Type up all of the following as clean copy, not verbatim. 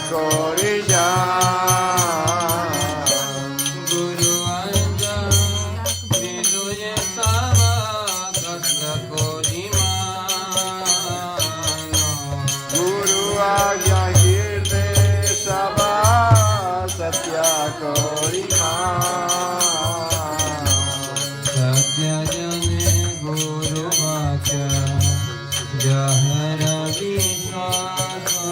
Korija Guru Anja Viduye Sava Kasta Korimano Guru Aja Hirde Sava Satya Korima Satya Jane Guru Vacha Jahara Vishwasa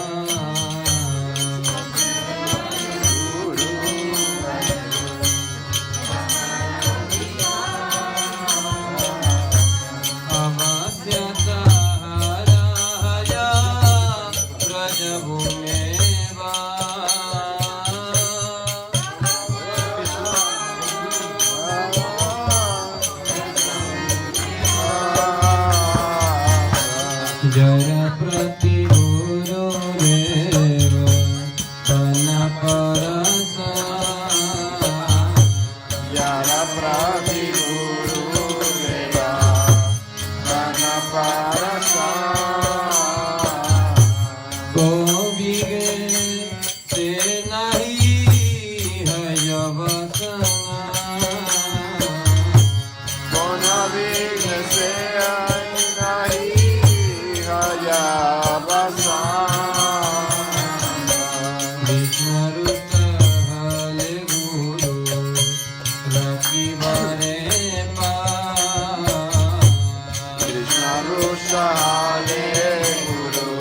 Jara prati guru deva Pana parasa Yara Prati Guru Deva Kana Parasa Govige se nahi hayavasana Kona Vigna Se Nahi Haya Vasa Vishwaruta hale guru rakivare pa Krishna Rusa Hale Guru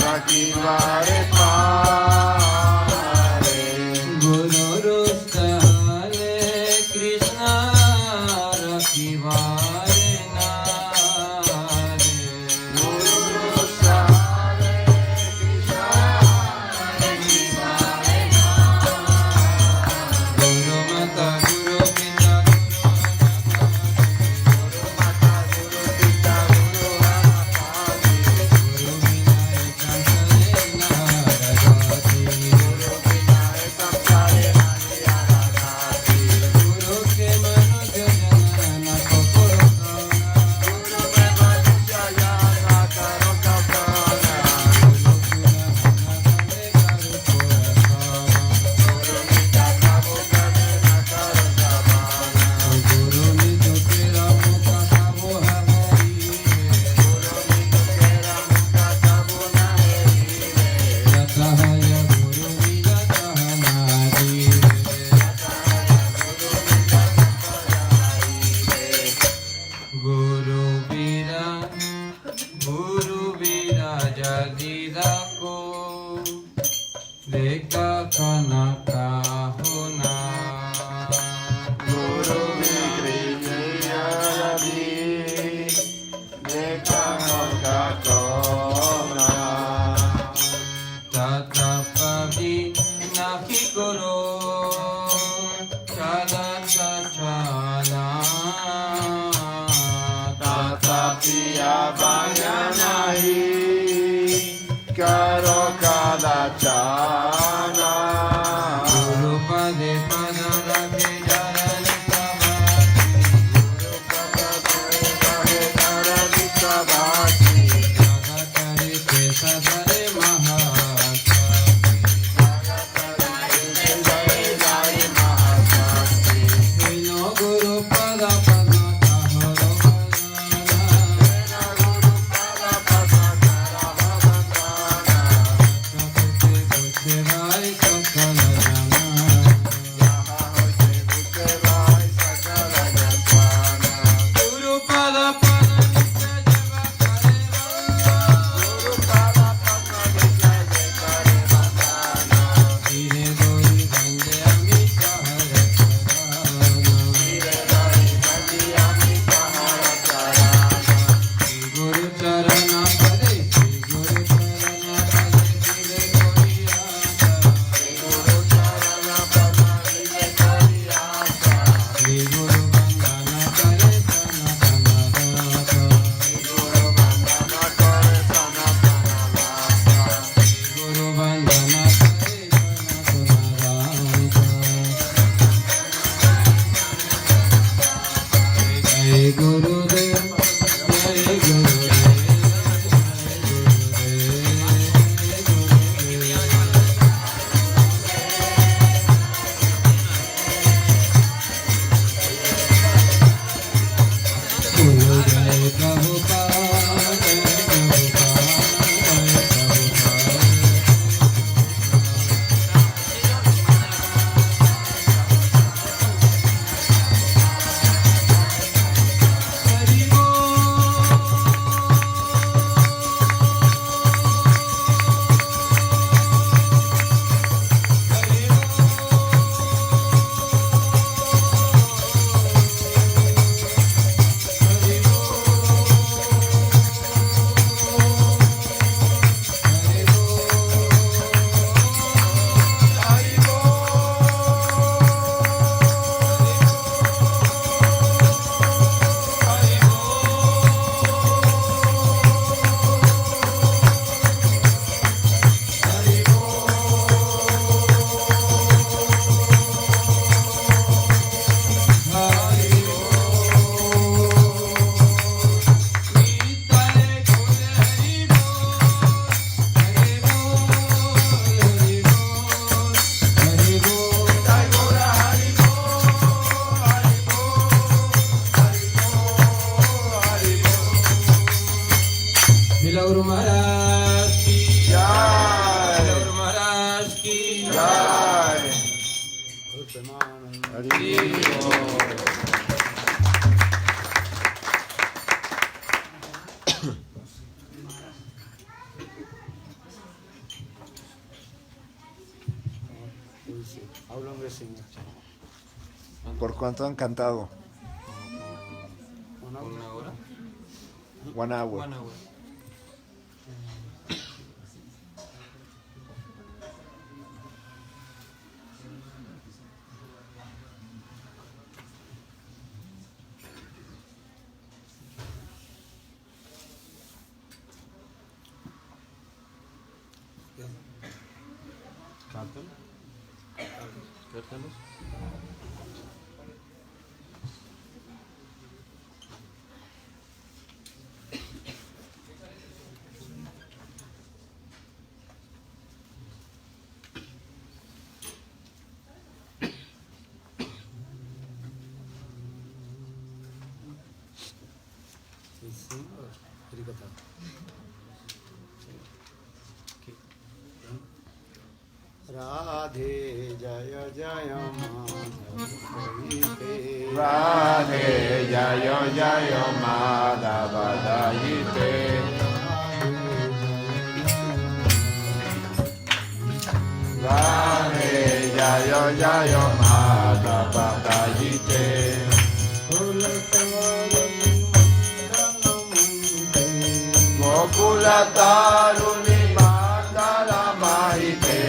Rakivare Pare Guru Rustale Krishna rakivare nare Guru Rusa Hale Krishna Guru Mata Guru Pita Mata Guru Pita Guru Anapati Guru Vinay Kansale Naragati Guru Vinaya Samsare Nani Aradhati Guru ke manuja janana kokoro Guru me Manuja Yana Karo Kapana Guru Nita Kabo Kame Na Karo Kapana Guru ni jo tera mukha sabo hari Guru Nita Kera Mukha Tabu Naheri Yatahaya Guru Vijatahanaji Guru Vira Jadida Ko Deka Kana Kahuna Guru Vikriyadi Dekha Mokha Kona Tata Pavi Nahi Koro Kada Chachala Tatapi Abhaya Nahi Karo Kadachana Guru Pade Pada Raghe Jarani Guru Papa Dare Dharani Sabhati Sabhati Bilaur महाराज की जय बिलौर महाराज की जय उत्तमानंद हरि बोल। ¿Por cuánto han cantado? una hora 1 hour. 1 hour राधे जय जय Madhav Radhe Jayo Jayo Madhava Dayite. Radhe Jayo Jayo Madhava Dayite. Gokula Taruni Mandala Mahite.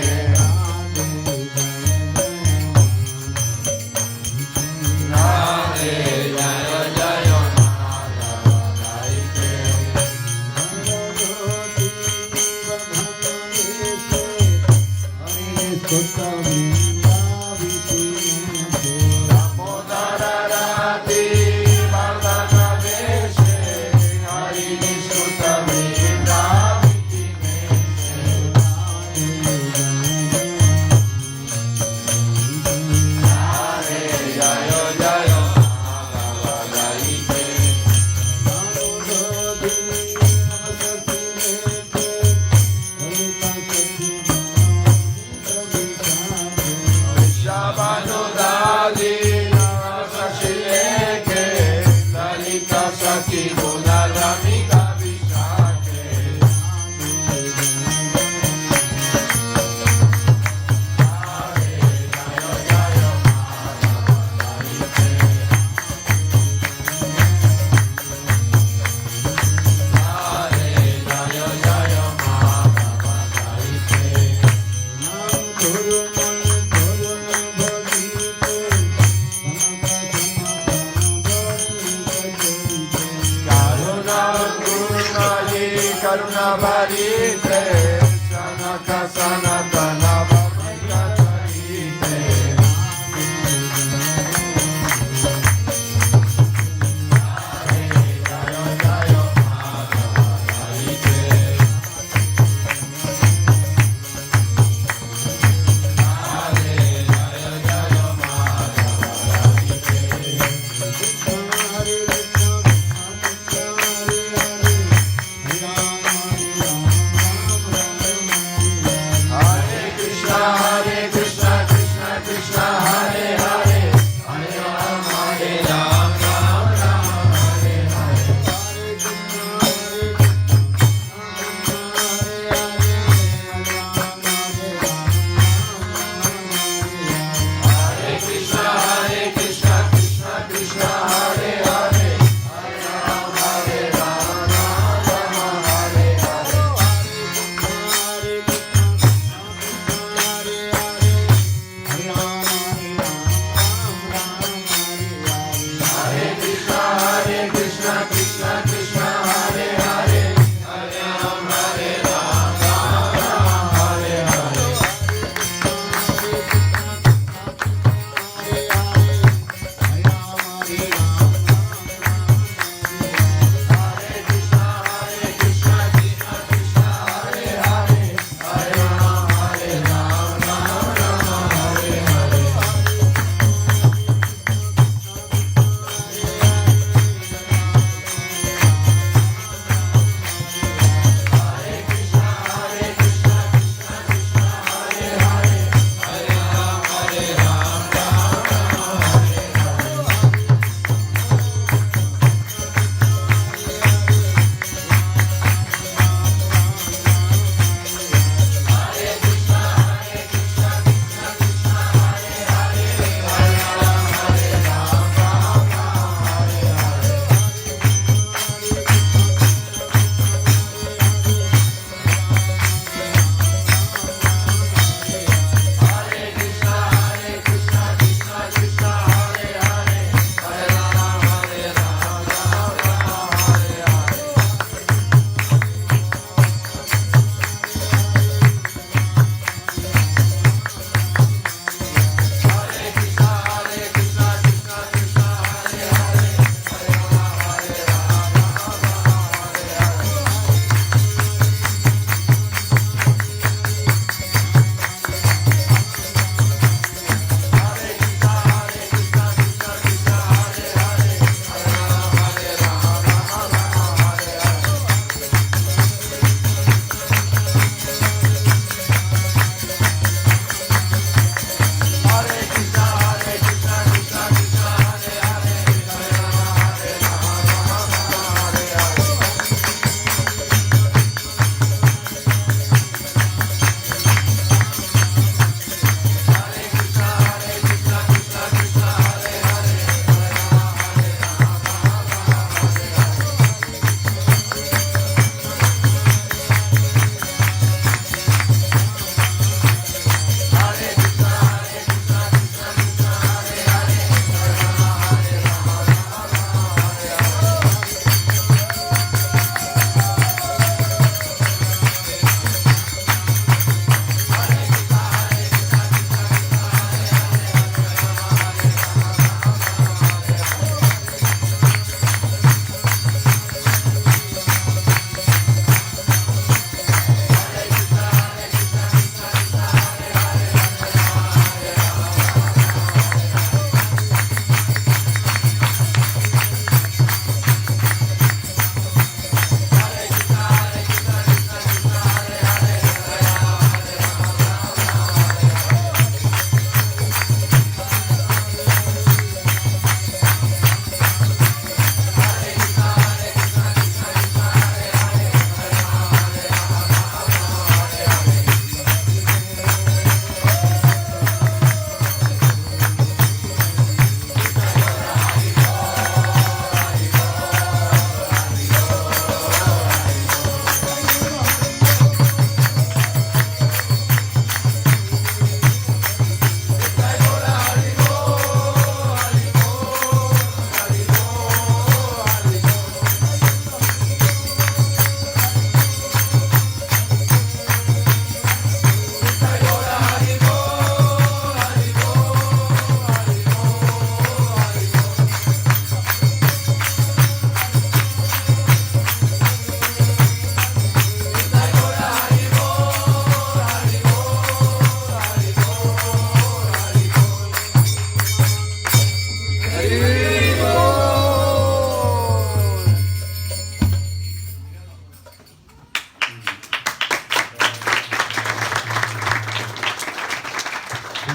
Radhe Jayo Jayo Madhava Dayite. Damodararati Vardhana Veshe Harini Sutta Vrindaviti Radhe Jayo Jayo Madhava Dayite. Shabanudadi Narasashileke Lalita Saki Gunaramika Vishake. Karuna Varite Sanaka Sanatana Vavika Charite.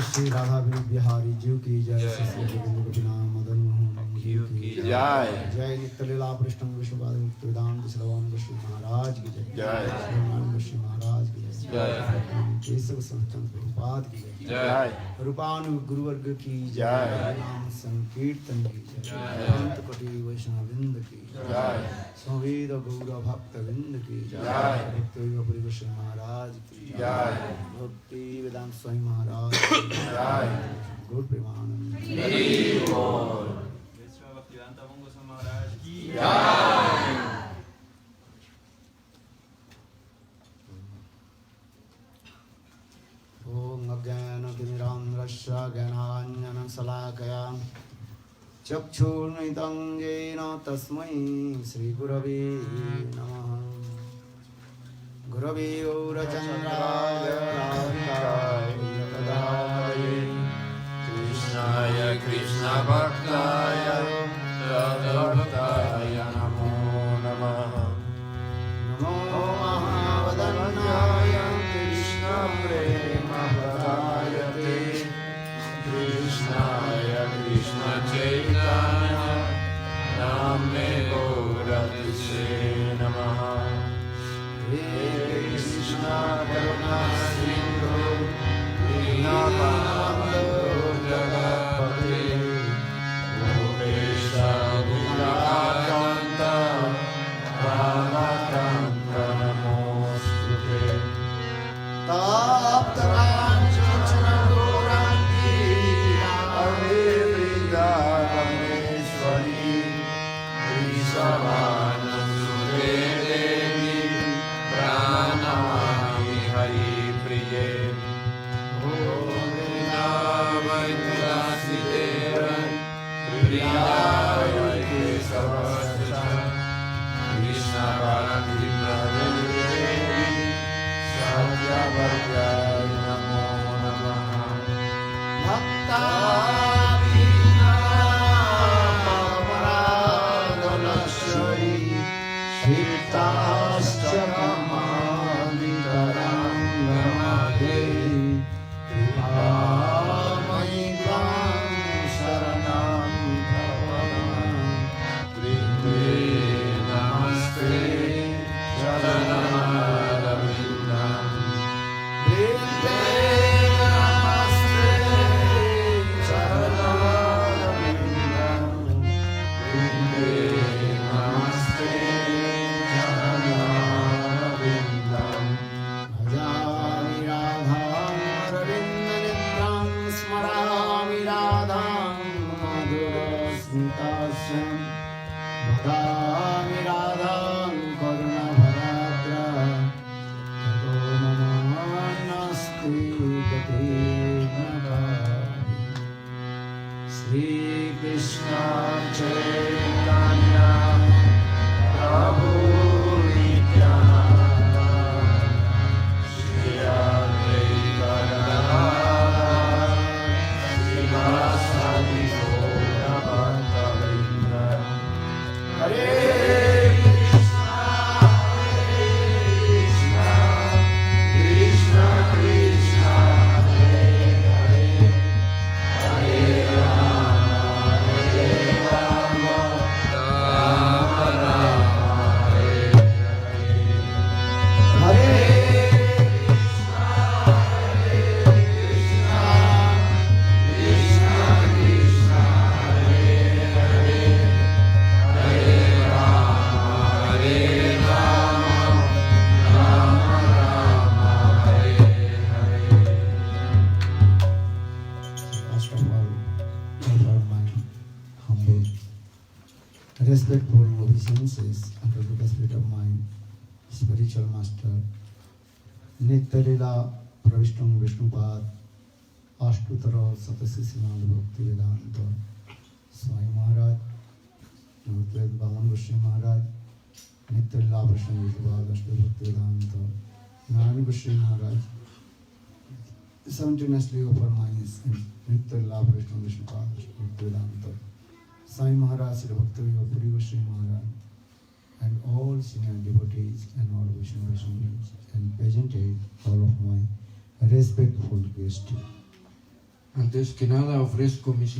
Shri राधा बिहारी जीव की जय, श्री गोविंद गोपीनाथ मदन मोहन जीव की जय। जय नित्य लीला कृष्ण विश्वपाद मुक्त वेदांत श्रवण गोस्वामी महाराज की जय, जय। श्रीमान गोस्वामी महाराज की जय। केशव संतन प्रभुपाद की जय, जय। रूपानु गुरुवर्ग की जय। नाम संकीर्तन की जय, अंत कोटि वैष्णव वृंद की जय। संवेद गौर भक्त वृंद की जय। भक्ति गोस्वामी महाराज की जय। भक्ति वेदांत स्वामी महाराज की जय। गुरु प्रेमानंद ओम अज्ञानतिमिरान्ध्रस्य ज्ञानाञ्जनशलाकया चक्षुर्मिलितं येन तस्मै श्रीगुरवे नमः। गुरवे गौरचन्द्राय राधिकाय कृष्णाय कृष्णभक्ताय राधाभक्ताय नमो नमः। नमो महावदनाय कृष्णप्रेमप्रदाय ते कृष्णाय कृष्णचैतन्य नाम्ने गौरतिसे नमः। हे कृष्ण करुणा सिन्धु दीनबन्धो जगत्पते गोपेश गोपिकान्त रामकान्त नमोऽस्तुते। ताप्तकाञ्चनगौराङ्गी हरे वृन्दावनेश्वरी वृषभानुसुते देवी प्रणमामि हरिप्रिये। ॐ वृन्दावै तुलसीते प्रियाय केशवस्य कृष्णभारती प्रभुदेवी सत्यवत्याय नमो नमः। भक्ताविनामपराधनश्री क्षिप्ताश्चकमादितराङ्गमदे कृपामयि त्वां शरणं प्रपद्ये। वृन्दे नमस्ते चरणारविन्दम्। वृन्दे नमस्ते चरणारविन्दम्। वृन्दे नमस्ते चरणारविन्दम्। भजामि राधां रविन्दनिद्रां स्मरामि राधां मधुरस्मितास्यं वदामि राधां करुणभराद्रा ततो मम नास्ति गतिर्नकारि। श्रीकृष्ण चैतन्य प्रभु नित्यानन्द श्री अद्वैत गदाधर श्रीवासदि गौरभक्तवृन्द। हरे कृष्ण कृष्ण हरे हरे हरे राम राम राम हरे हरे। हरे First of all, offer my humble, respectful obeisances unto the lotus feet of my spiritual master, Nitya Lila Pravishtam Vishnupad, Ashtutara Satasishinad Bhakti Vedanta, Swami Maharaj, Navadved Bhavan Goswami Maharaj, Nitya Lila Pravishtam Vishnupad, Ashtutara Bhakti Vedanta, Narayana Goswami Maharaj, simultaneously offer my Nitya Lila Pravishtam Vishnupad, Bhakti Vedanta, Swami Maharaj, Sri Bhakti Puri Goswami Maharaj, and all senior devotees and all Vaishnavas and presented all of my respectful guests. Antes que nada ofrezco mis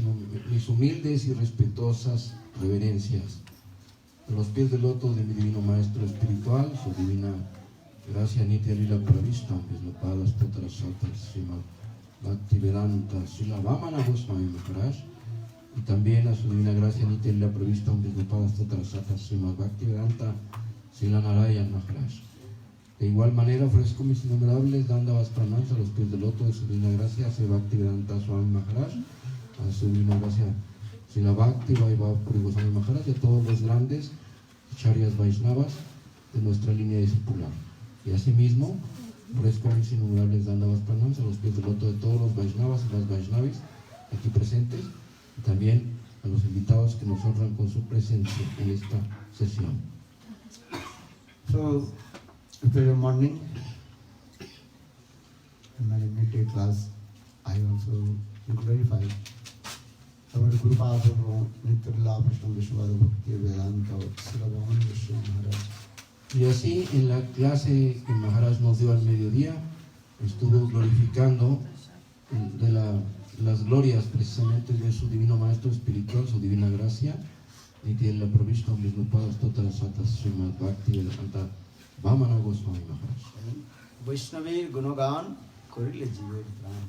humildes y respetuosas reverencias a los pies del loto de mi divino maestro espiritual, su divina gracia nitya lila pravishta, Visnupada Stotra Satar Srimad Bhaktivedanta Srila Vamana Goswami Maharaj, y también a su divina gracia nitya lila pravishta, Visnupada Stotra Satar Srimad Bhaktivedanta Srila Narayan Maharaj. De igual manera ofrezco mis innumerables dandavas pranams a los pies del loto de su divina gracia Sri Bhaktivedanta Swami Maharaj, a su divina gracia Srila Bhakti Vaibhav Puri Goswami Maharaj, y a todos los grandes Acharyas Vaishnavas de nuestra línea discipular. Y asimismo ofrezco mis innumerables dandavas pranams a los pies del loto de todos los Vaishnavas y las Vaishnavis aquí presentes, y también a los invitados que nos honran con su presencia en esta sesión. So, today morning, in my midday class, I also glorify our Guru Padre Nityalila Krishna Vishwada Bhakti Vedanta Srila Bhavan Vishnu Maharaj. Y así, en la clase que Maharaj nos dio al mediodía, estuvo glorificando de las glorias precisamente de su divino maestro espiritual, su divina gracia, Nityalila Pravishta Visnupada Stotra Satar Srimad Bhaktivedanta Vamana Goswami Maharaj. Vaishnavi Gunagan Korile Jive Pran.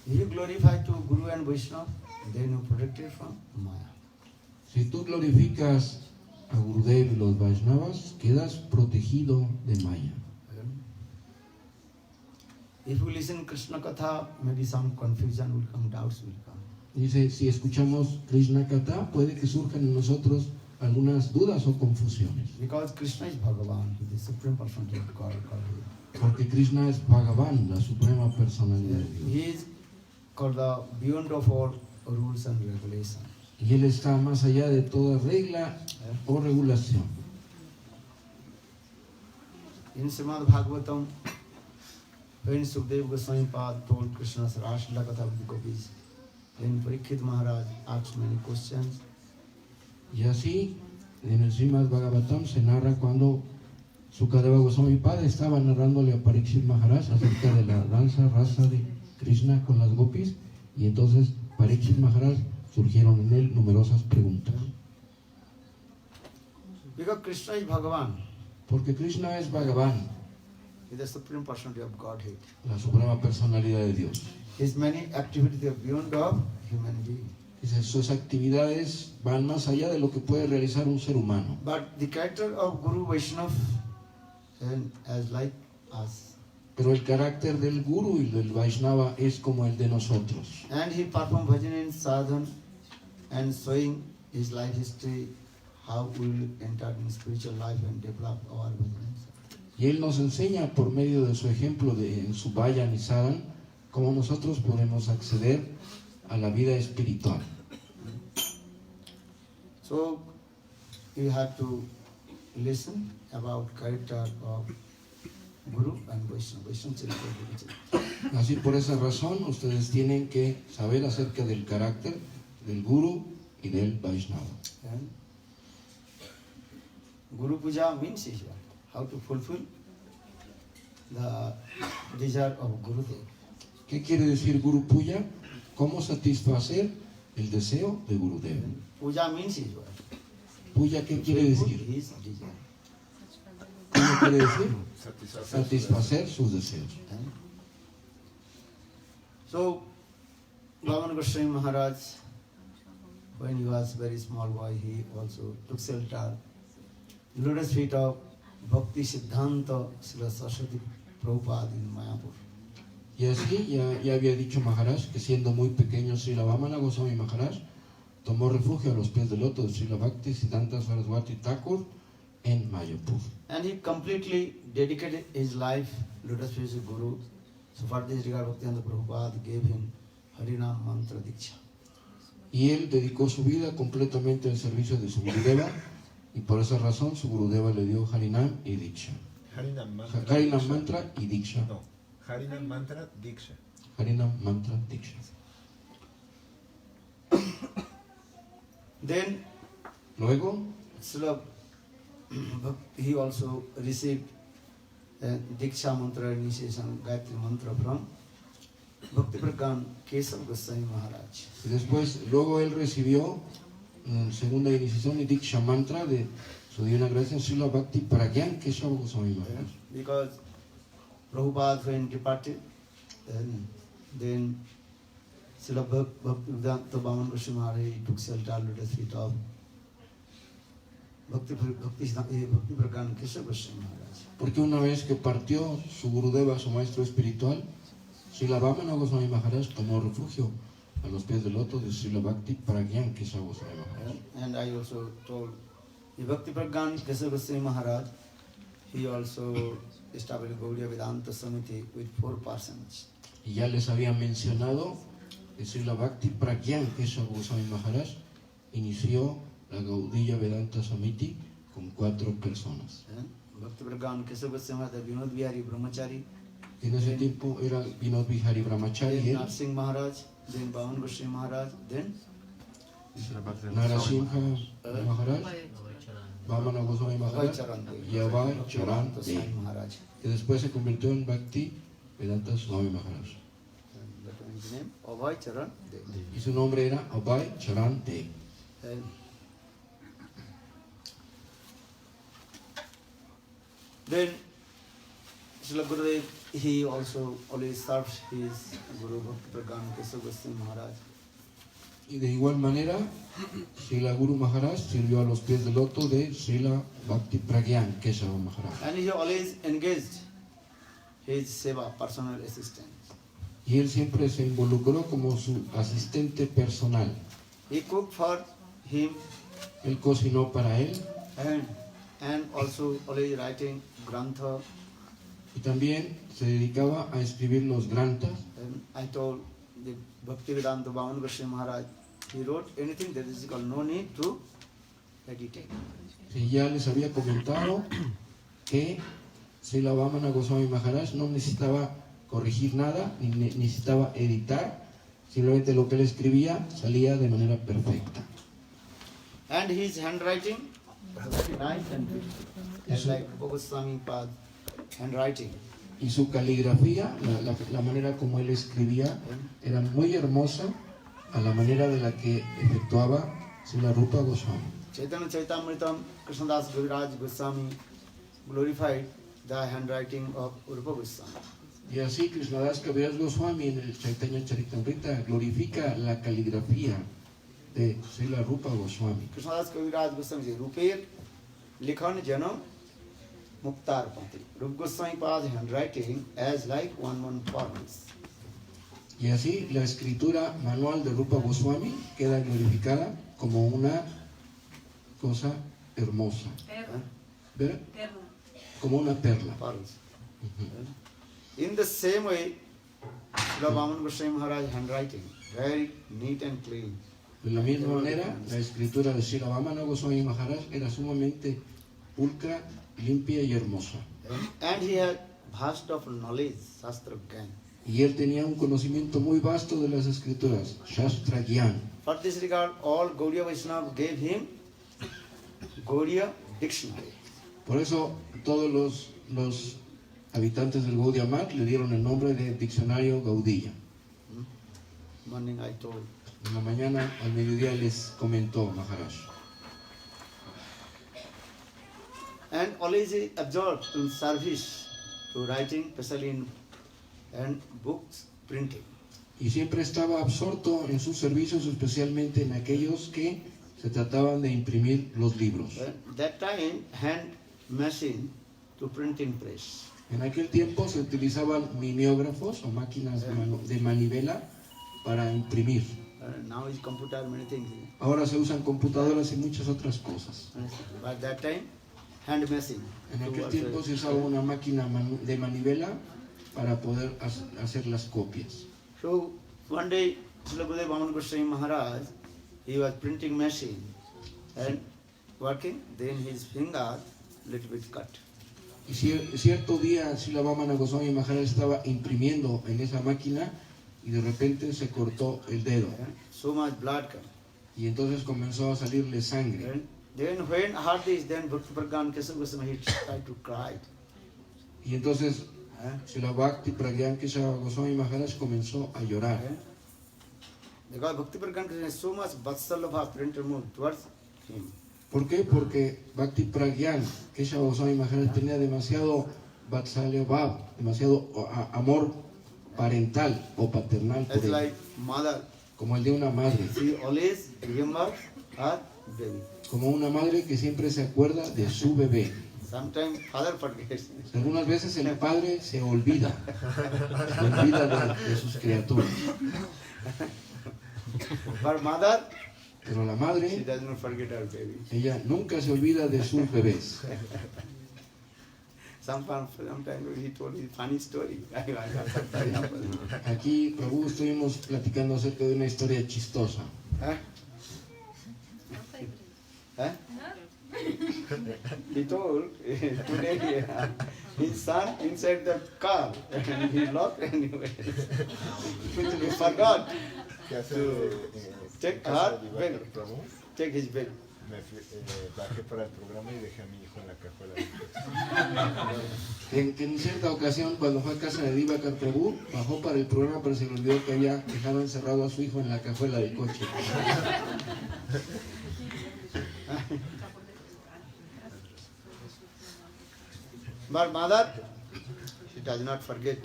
If you glorify to Guru and Vaishnava, then you protected from Maya. Si tú glorificas a Gurudev y los Vaishnavas, quedas protegido de Maya. If you listen Krishna Katha, maybe some confusion will come, doubts will come. Dice, si escuchamos Krishna Katha, puede que surjan en nosotros algunas dudas o confusiones. Because Krishna is Bhagavan, he is the supreme personality of God. Porque Krishna es Bhagavan, la suprema personalidad de Dios. He is called the beyond of all rules and regulations. Y Él está más allá de toda regla o regulación. In Srimad Bhagavatam, when Sukadeva Goswami Pad told Krishna's Rashila Katha with the gopis, then Parikshit Maharaj asked many questions. Y así, en el Srimad Bhagavatam se narra cuando Sukadeva Goswami Padre estaba narrándole a Parikshit Maharaj acerca de la danza rasa de Krishna con las gopis, y entonces Parikshit Maharaj surgieron en él numerosas preguntas. Because Krishna is Bhagavan, Porque Krishna es Bhagavan, he is the supreme personality of Godhead. la suprema personalidad de Dios. His many activities are beyond of human being. Dice, sus actividades van más allá de lo que puede realizar un ser humano. But the character of Guru Vaishnava as like us. Pero el carácter del Guru y del Vaishnava es como el de nosotros. And he performed bhajan in sadhana and showing his life history, how we will enter in spiritual life and develop our bhajans. Y Él nos enseña por medio de su ejemplo en su Vayan y Sadhan cómo nosotros podemos acceder a la vida espiritual. So you have to listen about character of Guru and Vaishnava. Así, por esa razón, ustedes tienen que saber acerca del carácter del Guru y del Vaishnava. And Guru Puja means is what? How to fulfill the desire of Gurudev. ¿Qué quiere decir Guru Puja? ¿Cómo satisfacer el deseo de Gurudev? Puja means is what? Puja, ¿qué quiere decir? His desire. ¿Qué quiere decir? Satisfacer sus deseos. So, Bhavan Goswami Maharaj, when he was very small boy, he also took shelter, lotus feet of Bhakti Siddhanta Srila Saraswati Prabhupada in Mayapur. Y así ya había dicho Maharaj que siendo muy pequeño Srila Vamana Goswami Maharaj tomó refugio a los pies del loto de Srila Bhakti Siddhanta Saraswati Thakur en Mayapur. And he completely dedicated his life, lotus feet to Guru. So for this regard, Bhaktivinoda Prabhupada gave him Harinam Mantra Diksha. Y él dedicó su vida completamente al servicio de su Gurudeva, y por esa razón su Gurudeva le dio Harinam y Diksha. Harinam Mantra. Harinam Mantra y Diksha. No, Harinam Mantra Diksha. Harinam Mantra Diksha. Then, Luego, he also received Diksha Mantra initiation, Gayatri Mantra from Bhakti Pragan Keshav Goswami Maharaj. Y después, luego él recibió segunda iniciación y Diksha Mantra de su divina gracia Srila Bhakti Pragyan Keshav Goswami Maharaj. Because Prabhupada, when departed, then Srila Bhaktivedanta Bhavan Goswami Maharaj took shelter at the feet of Bhakti Pragan Keshav Goswami Maharaj. Porque una vez que partió su Gurudeva, su maestro espiritual, Srila Vamana Goswami Maharaj tomó refugio a los pies del loto de Srila Bhakti Pragyan Keshav Goswami Maharaj. And I also told the Bhakti Pragan Keshav Goswami Maharaj, he also established Gaudiya Vedanta Samiti with 4 persons. Y ya les había mencionado que Srila Bhakti Pragyan Keshav Goswami Maharaj inició la Gaudiya Vedanta Samiti con 4 personas. Bhakti Pragan Keshav Goswami Maharaj, Vinod Vihari Brahmachari, En ese tiempo era Vinod Vihari Brahmachari, then él, Narsingh Maharaj, then Bhavan Goswami Maharaj, then Narasimha Maharaj, Vamana Goswami Maharaj y Abhay Charan Goswami Dev, Maharaj. que después se convirtió en Bhakti Vedanta Swami Maharaj. That was his name, Abhay Charan Dev. Y su nombre era Abhay Charan Dev. Then Srila Gurudev, he also always served his Guru Bhakti Pragan Keshav Goswami Maharaj. Y de igual manera, Srila Guru Maharaj sirvió a los pies del loto de Srila Bhakti Pragyan Keshav Maharaj. And he always engaged his seva, personal assistant. Y él siempre se involucró como su asistente personal. He cooked for him Él cocinó para él and also always writing grantha. y también se dedicaba a escribir los granthas. And I told the Bhaktivedanta Bhavan Goswami Maharaj, he wrote anything that is called no need to editing. Sí, ya les había comentado que Srila Vamana Goswami Maharaj no necesitaba corregir nada, ni necesitaba editar, simplemente lo que él escribía salía de manera perfecta. And his handwriting very nice and beautiful. And like Goswami Pad handwriting. Y su caligrafía, la manera como él escribía, era muy hermosa a la manera de la que efectuaba Srila Rupa Goswami. Chaitanya Chaitamritam Krishnadas Gaviraj Goswami glorified the handwriting of Rupa Goswami. Y así Krishnadas Kaviraj Goswami en el Chaitanya Charitamrita glorifica la caligrafía de Srila Rupa Goswami. Krishnadas Kaviraj Goswami says, Ruper Likhan Janam Muktar Pati. Rupa Goswami Pad's handwriting as like one promise. Y así la escritura manual de Rupa Goswami queda glorificada como una cosa hermosa, ¿verdad? Como una perla. Pearls. In the same way, Srila Vamana Goswami Maharaj handwriting, very neat and clean. De la misma manera, la escritura de Srila Vamana Goswami Maharaj era sumamente pulcra, limpia y hermosa. And he had vast of knowledge, Shastra Gyan. Y él tenía un conocimiento muy vasto de las escrituras, Shastra Gyan. For this regard, all Gaudiya Vaishnava gave him Gaudiya Dictionary. Por eso todos los habitantes del Gaudiya Math le dieron el nombre de Diccionario Gaudiya. Morning I told. En la mañana, al mediodía, les comentó Maharaj. And always he absorbed in service to writing, especially in and books printing. Y siempre estaba absorto en sus servicios, especialmente en aquellos que se trataban de imprimir los libros. That time, hand machine to printing press. En aquel tiempo se utilizaban mimeógrafos o máquinas de manivela para imprimir. Now is computer, many things. Ahora se usan computadoras y muchas otras cosas. But that time, hand machine. En aquel tiempo se usaba una máquina de manivela para poder hacer las copias. So one day, Srila Gurudev Vamana Goswami Maharaj, he was printing machine and working, then his finger little bit cut. Y cierto día Srila Vamana Goswami Maharaj estaba imprimiendo en esa máquina y de repente se cortó el dedo. So much blood come. Y entonces comenzó a salirle sangre. Then when I heard this, then Bhakti Pragan Keshav Goswami, he tried to cry. Y entonces Srila Bhakti Pragyan Kesava Goswami Maharaj comenzó a llorar. Because Bhakti Pragyan Krishna is so much Vatsalabha parental mood towards him. ¿Por qué? Porque Bhakti Pragyan Kesava Goswami Maharaj tenía demasiado Vatsalya Bhav, demasiado amor parental o paternal por It's él, like mother. como el de una madre, She always remembers her baby. como una madre que siempre se acuerda de su bebé. Sometimes father forgets. Algunas veces el padre se olvida de sus criaturas, But mother, pero la she madre, does not forget her baby. ella nunca se olvida de sus bebés. Sometimes he told me funny story. Aquí, Prabhu, estuvimos platicando acerca de una historia chistosa. Huh? Huh? He told today his son inside the car and he locked and he went. He forgot ¿Qué hace take casa her de baby, Divakar Prabhu? take his baby. Me bajé para el programa y dejé a mi hijo en la cajuela del coche. Que en cierta ocasión, cuando fue a casa de Divakar Prabhu, bajó para el programa, pero se le olvidó que había dejado encerrado a su hijo en la cajuela del coche. But mother, she does not forget.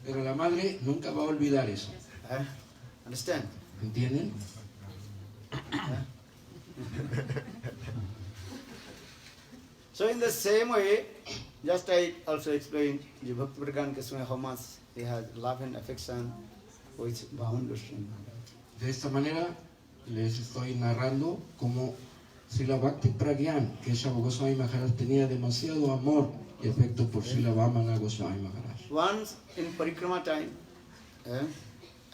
Pero la madre nunca va a olvidar eso. Understand? ¿Entienden? So in the same way, just I also explained the Bhakti Pragyan Kesava how much he has love and affection with Bhavan Goswami. De esta manera les estoy narrando cómo Srila Bhakti Pragyan Kesava Goswami Maharaj tenía demasiado amor y afecto por Srila Vamana Goswami Maharaj. Once in Parikrama time,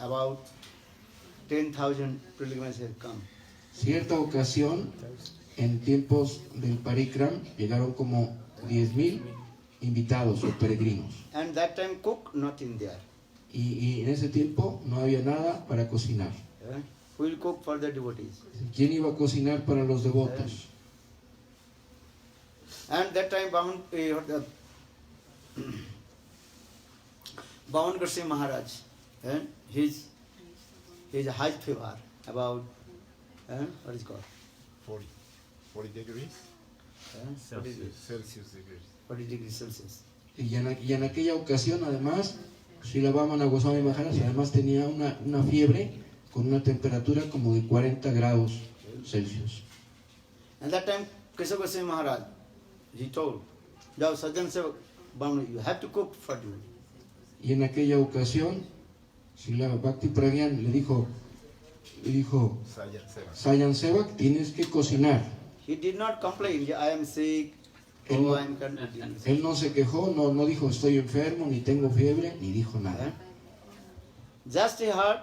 about 10,000 pilgrims had come. Cierta ocasión, en tiempos del Parikram, llegaron como 10,000 invitados o peregrinos. And that time cook not in there. Y en ese tiempo no había nada para cocinar. Who will cook for the devotees? ¿Quién iba a cocinar para los devotos? And that time Bhavan Goswami Maharaj, his high fever about what is called 40 degrees? Celsius degrees. 40 degrees Celsius. Y en aquella ocasión, además, Srila Vamana Goswami Maharaj además tenía una fiebre con una temperatura como de 40 grados Celsius. And that time Kesava Goswami Maharaj, he told, "Now Sajjan Sevak, you have to cook for you." Y en aquella ocasión, Srila Bhakti Pragyan le dijo, Sayan Sevak, tienes que cocinar. He did not complain, I am sick, Él no, I am confused. él no se quejó, no dijo estoy enfermo, ni tengo fiebre, ni dijo nada. Just he heard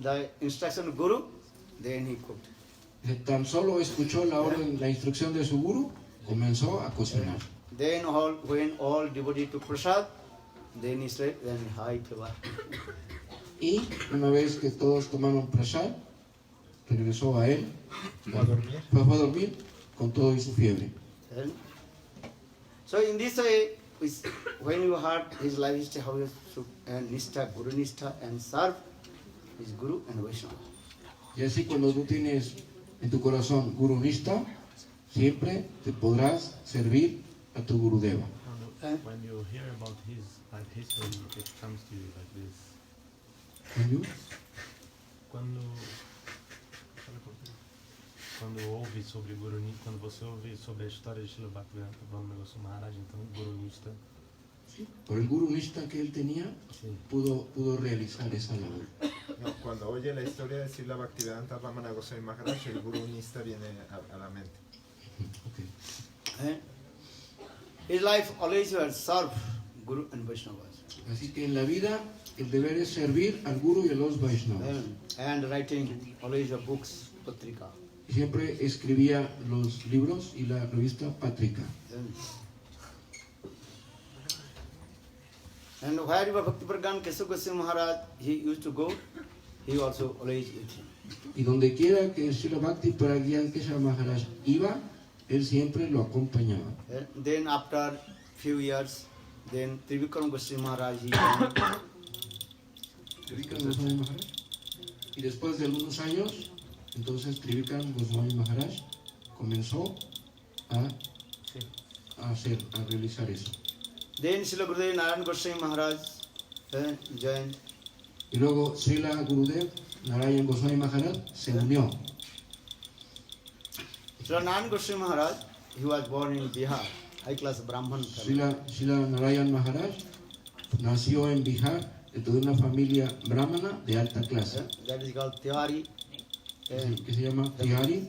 the instruction of Guru, then he cooked. Tan solo escuchó la orden, la instrucción de su guru, comenzó a cocinar. Then when all devotees took prasad, then he said, then high fever. Y una vez que todos tomaron prasad, regresó a él, ¿Fue a dormir? fue a dormir con todo y su fiebre. So in this way, when you heard his life history, how he took Nishtha, Guru Nishtha, and serve his Guru and Vaishnava. Y así cuando tú tienes en tu corazón Guru Nishta, siempre te podrás servir a tu Gurudeva. When you hear about his life history, it comes to you like this. Quando ouve sobre Guru Nishta, quando você ouve sobre a história de Srila Bhaktivinoda Goswami Maharaj, então Guru Nishta. Por el Guru Nishta que él tenía, Sí. pudo realizar esa labor. No, cuando oye la historia de Srila Bhaktivedanta Vamana Goswami Maharaj, el Guru Nishta viene a la mente. Okay. His life always was serve Guru and Vaishnavas. Así que en la vida el deber es servir al Guru y a los Vaishnavas. And writing always the books, Patrika. Y siempre escribía los libros y la revista Patrika. And wherever Bhakti Pragyan Kesava Goswami Maharaj, he used to go, he also always with him. Y donde quiera que Srila Bhakti Pragyan Kesava Maharaj iba, él siempre lo acompañaba. Then after few years, Then Trivikram Goswami Maharaj, he joined. Trivikram Goswami Maharaj. Y después de algunos años, entonces Trivikram Goswami Maharaj comenzó a realizar eso. Then Srila Gurudev Narayan Goswami Maharaj joined. Y luego Srila Gurudev Narayan Goswami Maharaj se unió. Srila Narayan Goswami Maharaj, he was born in Bihar, high class Brahman family. Srila Narayan Maharaj nació en Bihar dentro de una familia brahmana de alta clase, That is called Tiwari. que se llama Tihari.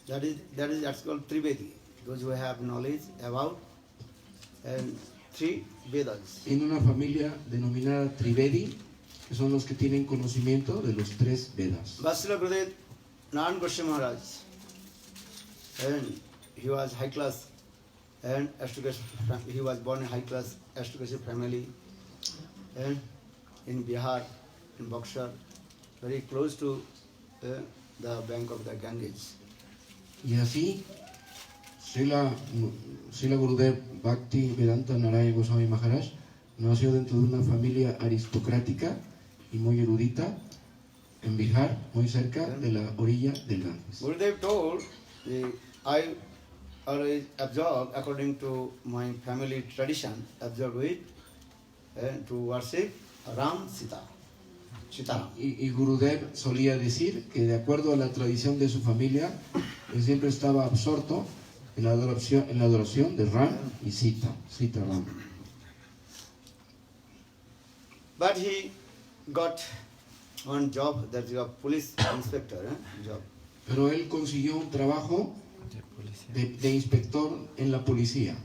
That's called Trivedi. Those who have knowledge about and 3 Vedas. En una familia denominada Trivedi, que son los que tienen conocimiento de los 3 Vedas. Vasila Gurudev Narayan Goswami Maharaj, and he was high class, and he was born in high class aristocratic family, and in Bihar, in Buxar, very close to the bank of the Ganges. Y así, Srila Gurudev Bhakti Vedanta Narayan Goswami Maharaj nació dentro de una familia aristocrática y muy erudita en Bihar, muy cerca de la orilla del Ganges. Gurudev told, I always observe according to my family tradition, observe it to worship Ram Sita. Sitaram. Y Gurudev solía decir que de acuerdo a la tradición de su familia, él siempre estaba absorto en la adoración de Ram y Sita Ram. But he got one job, that is a police inspector job. Pero él consiguió un trabajo de inspector en la policía.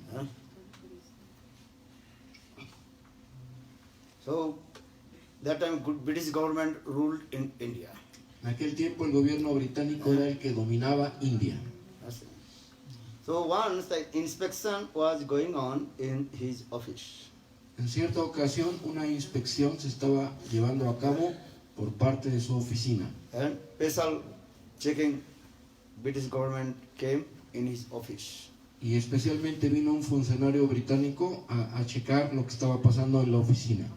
So that time British government ruled in India. En aquel tiempo el gobierno británico era el que dominaba India. So once the inspection was going on in his office. En cierta ocasión una inspección se estaba llevando a cabo por parte de su oficina. And special checking British government came in his office. Y especialmente vino un funcionario británico a checar lo que estaba pasando en la oficina.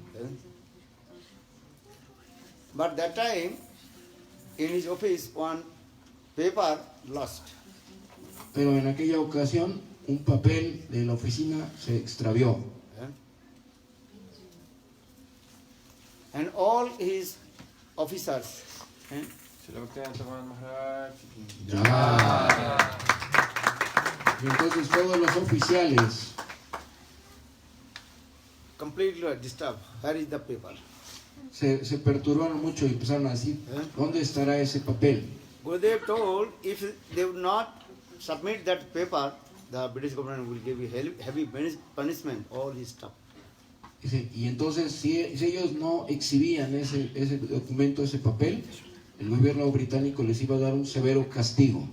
But that time, in his office, one paper lost. Pero en aquella ocasión un papel de la oficina se extravió. And all his officers Y entonces todos los oficiales completely disturbed. Where is the paper? se perturbaron mucho y empezaron a decir, ¿dónde estará ese papel? Gurudev told, if they would not submit that paper, the British government will give you heavy punishment, all his stuff. Dice, y entonces si ellos no exhibían ese documento, ese papel, el gobierno británico les iba a dar un severo castigo.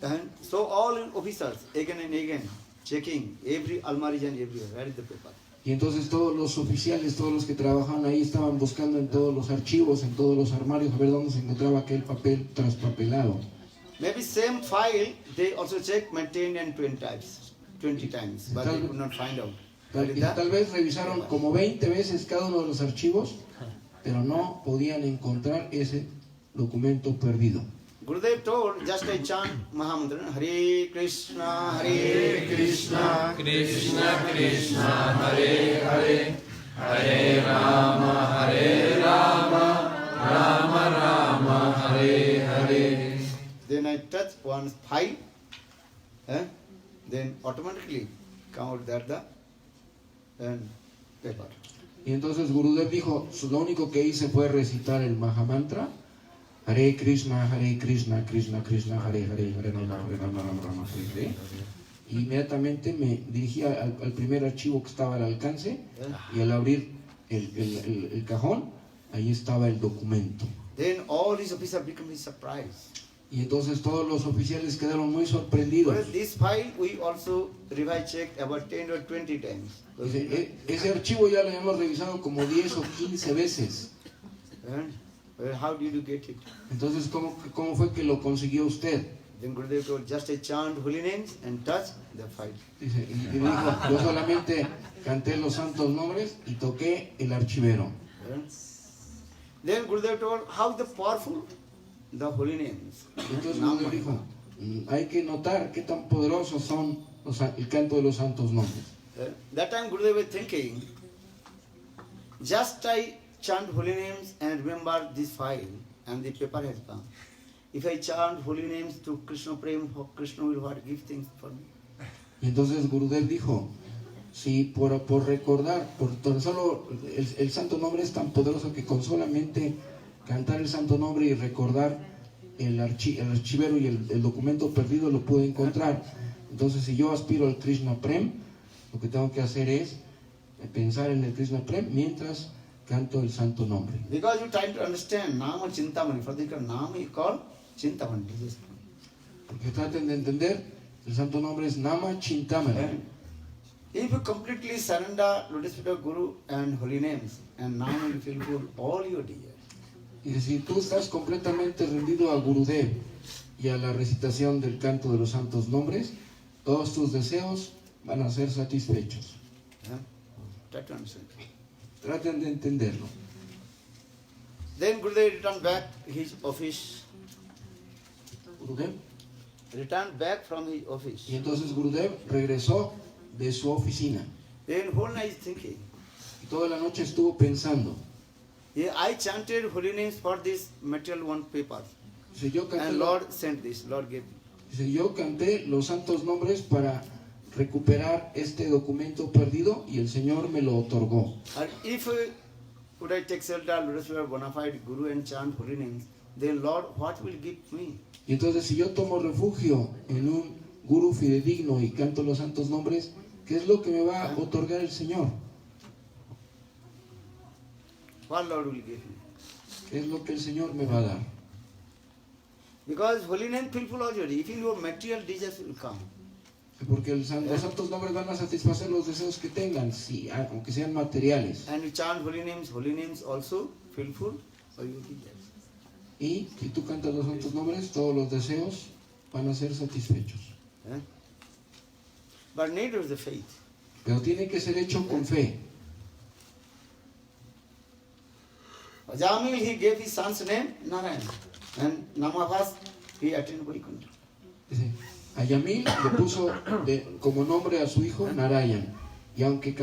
And so all officers, again and again, checking every almaris and everywhere, where is the paper? Y entonces todos los oficiales, todos los que trabajaban ahí estaban buscando en todos los archivos, en todos los armarios, a ver dónde se encontraba aquel papel traspapelado. Maybe same file, they also checked, maintained and 20 times, but they could not find out. Tal vez revisaron como 20 veces cada uno de los archivos, pero no podían encontrar ese documento perdido. Gurudev told, just I chant Mahamantra, Hare Krishna, Hare Krishna, Krishna Krishna Hare Hare Hare Rama Rama Rama Hare Hare. Then I touch one file, then automatically come out there the paper. Y entonces Gurudev dijo, lo único que hice fue recitar el Mahamantra, Hare Krishna, Krishna Krishna, Hare Hare, Hare Rama, Rama, Hare Hare. Y inmediatamente me dirigí al primer archivo que estaba al alcance y al abrir el cajón, ahí estaba el documento. Then all his officers become surprised. Y entonces todos los oficiales quedaron muy sorprendidos. Well, this file we also revise checked about 10 or 20 times. Ese archivo ya lo hemos revisado como 10 o 15 veces. Well, how did you get it? Entonces, ¿cómo fue que lo consiguió usted? Then Gurudev told, just I chant holy names and touch the file. Dice, y dijo, yo solamente canté los santos nombres y toqué el archivero. Then Gurudev told, how the powerful the holy names. Entonces Gurudev dijo, hay que notar qué tan poderosos son el canto de los santos nombres. That time Gurudev was thinking, just I chant holy names and remember this file, and the paper has come. If I chant holy names to Krishna Prem, Krishna will what give things for me. Y entonces Gurudev dijo, si por recordar, por tan solo el santo nombre es tan poderoso que con solamente cantar el santo nombre y recordar el archivero y el documento perdido lo puedo encontrar. Entonces si yo aspiro al Krishna Prem, lo que tengo que hacer es pensar en el Krishna Prem mientras canto el santo nombre. Because you try to understand Nama Chintamani, for the Nama is called Chintamani. Porque traten de entender, el santo nombre es Nama Chintamani. And if you completely surrender Lotus feet of Guru and holy names, and Nama will fulfill all your desires. Y si tú estás completamente rendido a Gurudev y a la recitación del canto de los santos nombres, todos tus deseos van a ser satisfechos. Try to understand. Traten de entenderlo. Then Gurudev returned back his office. Gurudev. Returned back from his office. Y entonces Gurudev regresó de su oficina. Then whole night thinking. Y toda la noche estuvo pensando. Yeah, I chanted holy names for this material one paper. Dice, yo canté, And Lord sent this, Lord gave me. dice, yo canté los santos nombres para recuperar este documento perdido y el Señor me lo otorgó. And if would I take shelter, Lotus feet of bona fide Guru and chant holy names, then Lord, what will give me? Y entonces si yo tomo refugio en un guru fidedigno y canto los santos nombres, ¿qué es lo que me va a otorgar el Señor? What Lord will give me? ¿Qué es lo que el Señor me va a dar? Because holy name fulfill all your, even your material desires will come. Porque los santos nombres van a satisfacer los deseos que tengan, sí, aunque sean materiales. And you chant holy names also fulfill all your desires. Y si tú cantas los santos nombres, todos los deseos van a ser satisfechos. But need is the faith. Pero tiene que ser hecho con fe. Ajamil, he gave his son's name, Narayan. And Namavas, he attended Vaikuntha. Dice, a Yamil le puso como nombre a su hijo Narayan. Y aunque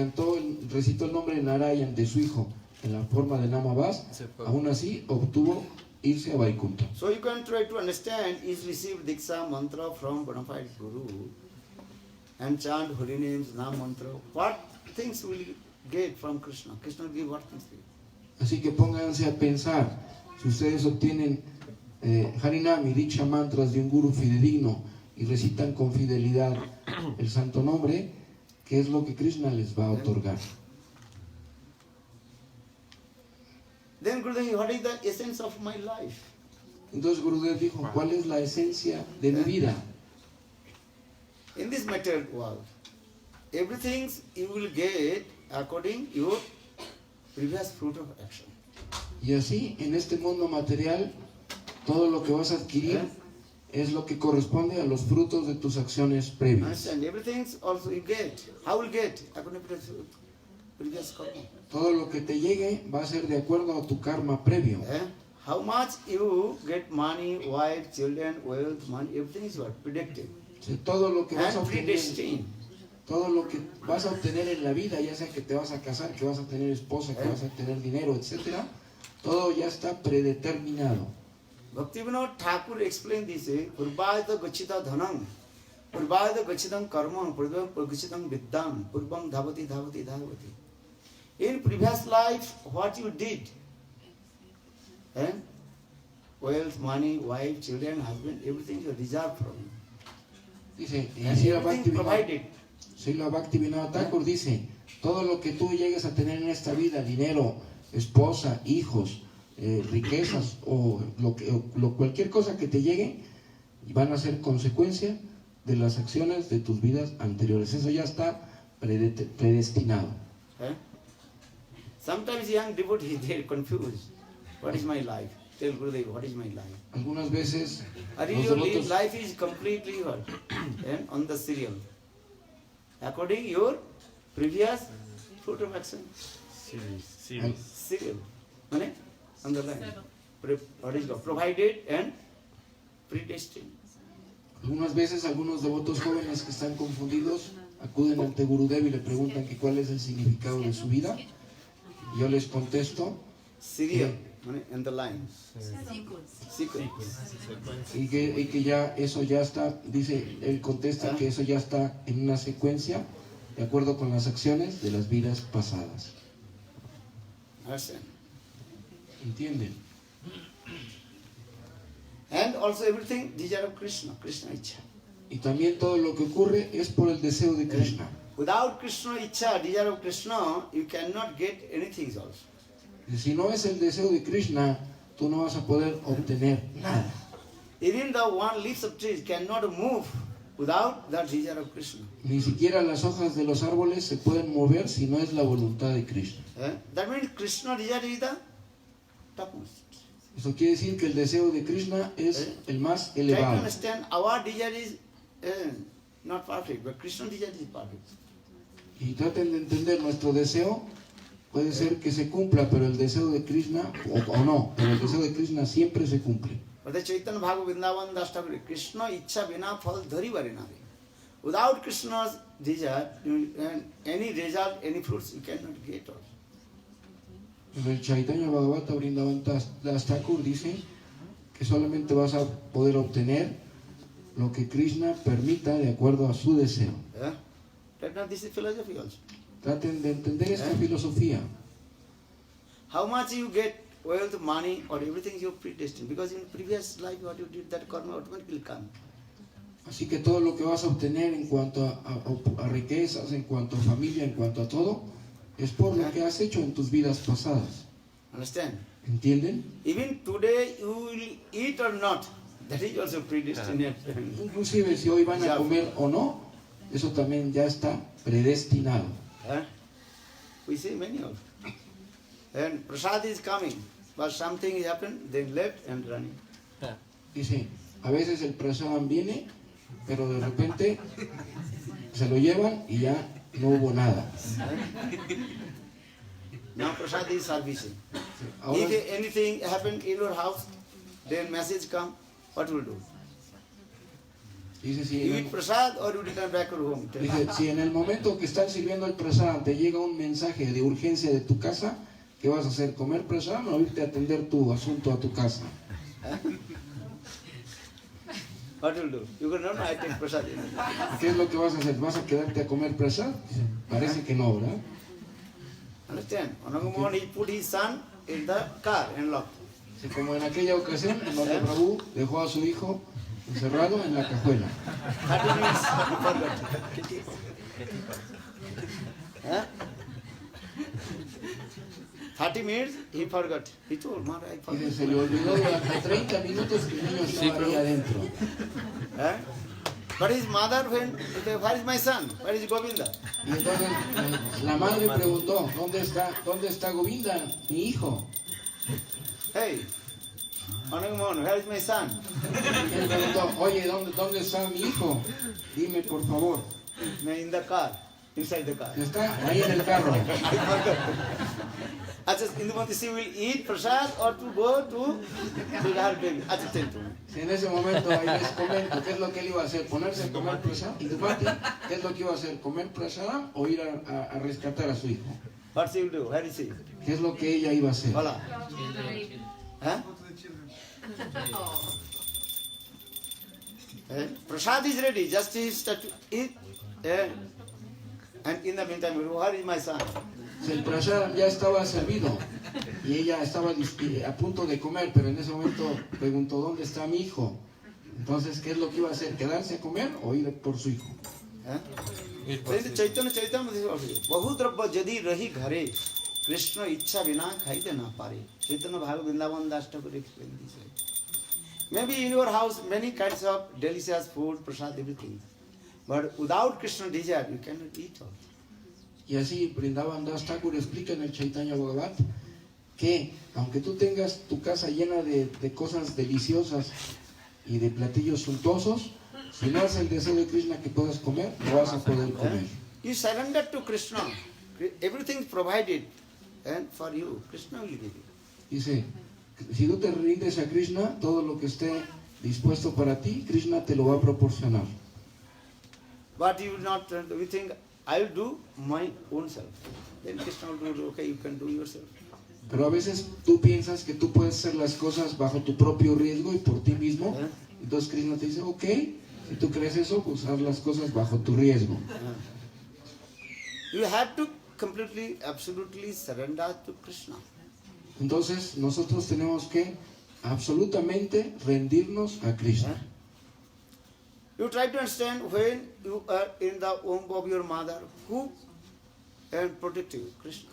recitó el nombre de Narayan de su hijo en la forma de Namavas, aún así obtuvo irse a Vaikuntha. So you can try to understand, is received Diksha mantra from bona fide Guru and chant holy names, Nam mantra. What things will you get from Krishna? Krishna will give what things to you? Así que pónganse a pensar, si ustedes obtienen Harinam y Diksha mantras de un guru fidedigno y recitan con fidelidad el santo nombre, ¿qué es lo que Krishna les va a otorgar? Then Gurudev, what is the essence of my life? Entonces Gurudev dijo, ¿cuál es la esencia de mi vida? In this material world, everything you will get according to your previous fruit of action. Y así, en este mundo material, todo lo que vas a adquirir es lo que corresponde a los frutos de tus acciones previas. Understand? Everything also you get. How will get? According to previous karma. Todo lo que te llegue va a ser de acuerdo a tu karma previo. How much you get money, wife, children, wealth, money, everything is what? Predicted. Si todo lo que vas a And obtener, predestined. todo lo que vas a obtener en la vida, ya sea que te vas a casar, que vas a tener esposa, que vas a tener dinero, etcétera, todo ya está predeterminado. Bhaktivinoda Thakur explained this, Purvayata Gachita Dhanam, Purvayata Gachitam Karma, Purvam Gachitam Viddam, Purvam Dhavati Dhavati Dhavati. In previous life, what you did, wealth, money, wife, children, husband, everything you reserved from you. Dice, And everything provided. Srila Bhaktivinoda Thakur dice, todo lo que tú llegues a tener en esta vida, dinero, esposa, hijos, riquezas o cualquier cosa que te llegue, van a ser consecuencia de las acciones de tus vidas anteriores. Eso ya está predestinado. Sometimes young devotees, they are confused. What is my life? tell Gurudev, what is my life? Algunas veces Or los your devotos, life is completely what? And on the serial. According your previous fruit of action. Series. Serial. Mane? On the line. What is called? Provided and predestined. algunas veces algunos devotos jóvenes que están confundidos acuden ante Gurudev y le preguntan que cuál es el significado de su vida. Y yo les contesto Serial. Mane? On the line. Sequence. y que ya eso ya está, dice, él contesta que eso ya está en una secuencia de acuerdo con las acciones de las vidas pasadas. Understand? ¿Entienden? And also everything, desire of Krishna, Krishna Icha. Y también todo lo que ocurre es por el deseo de Krishna. Without Krishna Icha, desire of Krishna, you cannot get anything also. Y si no es el deseo de Krishna, tú no vas a poder obtener nada. Even the one leaves of trees cannot move without that desire of Krishna. Ni siquiera las hojas de los árboles se pueden mover si no es la voluntad de Krishna. That means Krishna desire is the topmost. Eso quiere decir que el deseo de Krishna es el más Try to elevado. understand, our desire is not perfect, but Krishna desire is perfect. Y traten de entender, nuestro deseo puede ser que se cumpla, pero el deseo de Krishna, o no, pero el deseo de Krishna siempre se cumple. But the Chaitanya Bhagavad Vrindavan Das Thakur, Krishna Icha Vina Phal Dhari Varinari. Without Krishna's desire, any result, any fruits, you cannot get also. En el Chaitanya Bhagavata Vrindavan Das Thakur dice que solamente vas a poder obtener lo que Krishna permita de acuerdo a su deseo. Right now, this is philosophy also. Traten de entender esta filosofía. How much you get wealth, money, or everything you predestined. Because in previous life, what you did, that karma automatically come. Así que todo lo que vas a obtener en cuanto a riquezas, en cuanto a familia, en cuanto a todo, es por lo que has hecho en tus vidas pasadas. Understand? ¿Entienden? Even today, you will eat or not. That is also predestined. Inclusive si hoy van a comer o no, eso también ya está predestinado. We see many of them. And prasad is coming, but something happened, they left and running. Dice, a veces el prasadam viene, pero de repente se lo llevan y ya no hubo nada. Now prasad is servicing. Ahora, If anything happened in your house, then message come, what will do? dice, You eat prasad or you return back to home. dice, si en el momento que están sirviendo el prasadam te llega un mensaje de urgencia de tu casa, ¿qué vas a hacer? ¿Comer prasadam o irte a atender tu asunto a tu casa? What will do? You will not know I take prasad. ¿Qué es lo que vas a hacer? ¿Vas a quedarte a comer prasad? Parece que no, ¿verdad? Understand? Anangamohan, he put his son in the car and locked. Dice, como en aquella ocasión, en donde Prabhu dejó a su hijo encerrado en la cajuela. 30 minutes, he forgot. Huh? 30 minutes, he forgot. He told, Mother, I Dice, forgot. se le olvidó durante 30 minutos que el niño estaba ahí adentro. Huh? But his mother, where is my son? Where is Govinda? Y entonces la madre preguntó, ¿dónde está Govinda, mi hijo? Hey, Anangamohan, where is my son? Y él preguntó, oye, ¿dónde está mi hijo? Dime, por favor. In the car, inside the car. Está ahí en el carro. Achha, Indumanti, she will eat prasad or to go to her baby. Achha, tell to me. En ese momento ahí les comento qué es lo que él iba a hacer, ponerse a comer prasad. Y Dumati, ¿qué es lo que iba a hacer? ¿Comer prasad o ir a rescatar a su hijo? What she will do? Where is she? ¿Qué es lo que ella iba a hacer? Hola. Huh? Prasad is ready, just he start to eat. And in the meantime, where is my son? El prasad ya estaba servido y ella estaba a punto de comer, pero en ese momento preguntó, ¿dónde está mi hijo? Entonces, ¿qué es lo que iba a hacer? ¿Quedarse a comer o ir por su hijo? Chaitanya Bahu drabba jadi rahi ghare Krishna ichha vina khaite na pare. Chaitanya Bhagavad Vrindavan Das Thakur explained this way. Maybe in your house many kinds of delicious food, prasad, everything. But without Krishna desire, you cannot eat all. Y así Vrindavan Das Thakur explica en el Chaitanya Bhagavat que aunque tú tengas tu casa llena de cosas deliciosas y de platillos suntuosos, si no es el deseo de Krishna que puedas comer, no vas a poder comer. You surrender to Krishna. Everything is provided and for you. Krishna will give you. Dice, si tú te rindes a Krishna, todo lo que esté dispuesto para ti, Krishna te lo va a proporcionar. But you will not, you think, I will do my own self. Then Krishna will do, okay, you can do yourself. Pero a veces tú piensas que tú puedes hacer las cosas bajo tu propio riesgo y por ti mismo. Entonces Krishna te dice, ok, si tú crees eso, pues haz las cosas bajo tu riesgo. You have to completely, absolutely surrender to Krishna. Entonces nosotros tenemos que absolutamente rendirnos a Krishna. You try to understand when you are in the womb of your mother, who protect you? Krishna.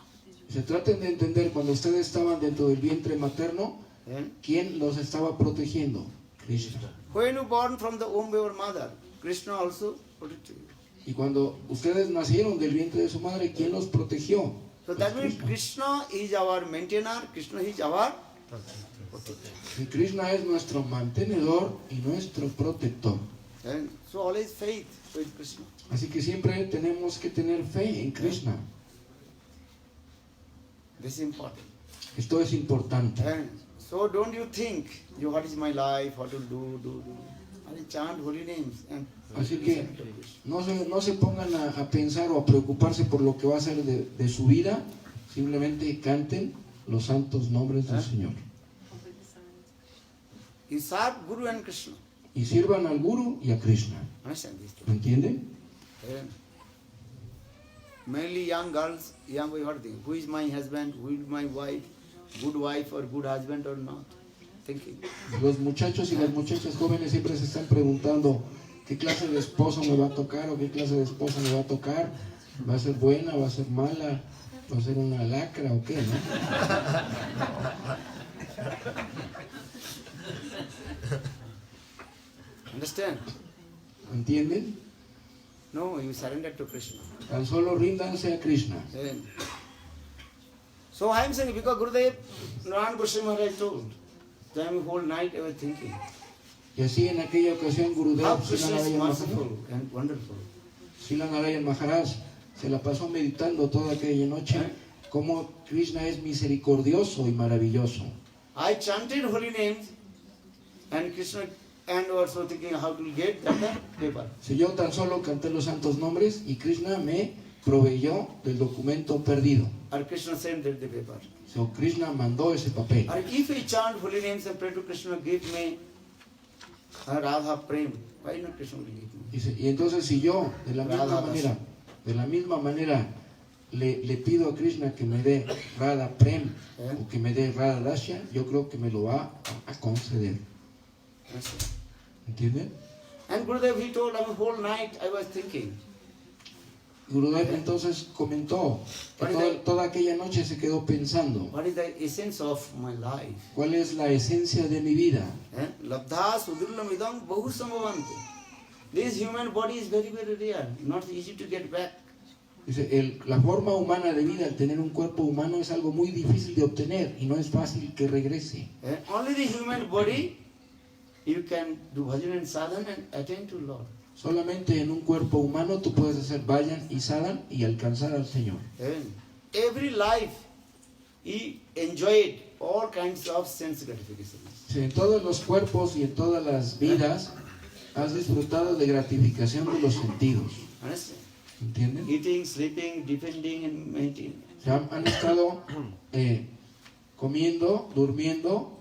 Se traten de entender, cuando ustedes estaban dentro del vientre materno, ¿quién los estaba protegiendo? Krishna. When you born from the womb of your mother, Krishna also protect you. Y cuando ustedes nacieron del vientre de su madre, ¿quién los protegió? So that means Krishna is our maintainer, Krishna is our protector. Y Krishna es nuestro mantenedor y nuestro protector. And so always faith with Krishna. Así que siempre tenemos que tener fe en Krishna. This is important. Esto es importante. And so don't you think, what is my life, what to do. I chant holy names. And Así que no se pongan a pensar o a preocuparse por lo que va a ser de su vida. Simplemente canten los santos nombres del Señor. you serve Guru and Krishna. Y sirvan al Guru y a Krishna. Understand this? ¿Me entienden? And mainly young girls, young boys, what think? Who is my husband? Who is my wife? Good wife or good husband or not? Thinking. Los muchachos y las muchachas jóvenes siempre se están preguntando qué clase de esposo me va a tocar o qué clase de esposa me va a tocar. ¿Va a ser buena? ¿Va a ser mala? ¿Va a ser una lacra o qué? ¿No? Understand? ¿Entienden? No, you surrender to Krishna. Tan solo ríndanse a Krishna. And so I am saying, because Gurudev, Narayana Goswami Maharaj told, the whole night I was thinking, Y así en aquella ocasión how Gurudev Krishna is merciful and wonderful. Srila Narayan Maharaj se la pasó meditando toda aquella noche cómo Krishna es misericordioso y maravilloso. I chanted holy names and Krishna, and also thinking how to get that paper. Si yo tan solo canté los santos nombres y Krishna me proveyó del documento perdido. Or Krishna sent the paper. So Krishna mandó ese papel. Or if I chant holy names and pray to Krishna, give me Radha Prem. Why not Krishna will give me? Dice, y entonces si yo de la misma manera le pido a Krishna que me dé Radha Prem o que me dé Radha Dasya, yo creo que me lo va a conceder. ¿Entienden? And Gurudev, he told, the whole night I was thinking, Gurudev entonces comentó que toda aquella noche se quedó pensando, what is the essence of my life? ¿cuál es la esencia de mi vida? Labdha sudurlam idam bahu sambhavante. This human body is very, very rare, not easy to get back. Dice, la forma humana de vida, el tener un cuerpo humano, es algo muy difícil de obtener y no es fácil que regrese. Only the human body you can do bhajan and sadhan and attain to Lord. Solamente en un cuerpo humano tú puedes hacer vayan y sadhan y alcanzar al Señor. Every life he enjoyed all kinds of sense gratifications. Sí, en todos los cuerpos y en todas las vidas has disfrutado de gratificación de los sentidos. Understand? ¿Entienden? Eating, sleeping, defending and maintaining. Se han estado comiendo, durmiendo,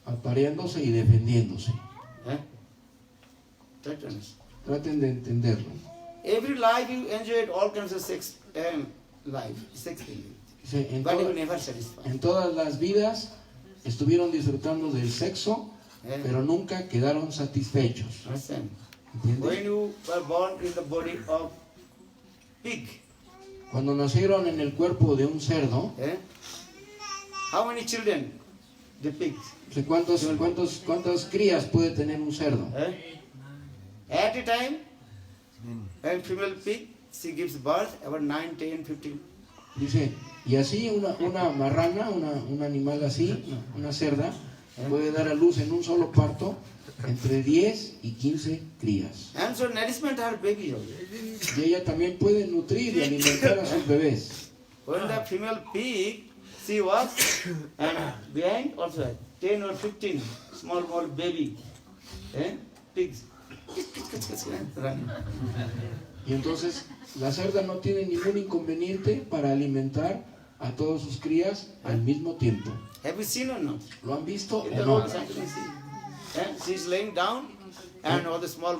apareándose y defendiéndose. Try to understand. Traten de entenderlo. Every life you enjoyed all kinds of sex life, sex thing. Sí, But you never satisfied. en todas las vidas estuvieron disfrutando del sexo, pero nunca quedaron satisfechos. Understand? ¿Entienden? When you were born in the body of pig, Cuando nacieron en el cuerpo de un cerdo, how many children? The pigs. ¿cuántas crías puede tener un cerdo? At a time, a female pig, she gives birth about 9, 10, 15 Dice, y así una marrana, un animal así, una cerda, puede dar a luz en un solo parto entre 10 y 15 crías. And so nourishment her baby also. Y ella también puede nutrir y alimentar a sus bebés. When the female pig, she was, and behind also had 10 or 15 small baby pigs. Running. Y entonces la cerda no tiene ningún inconveniente para alimentar a todas sus crías al mismo tiempo. Have you seen or not? ¿Lo han visto In o the no? road, something see. And she's laying down, and all the small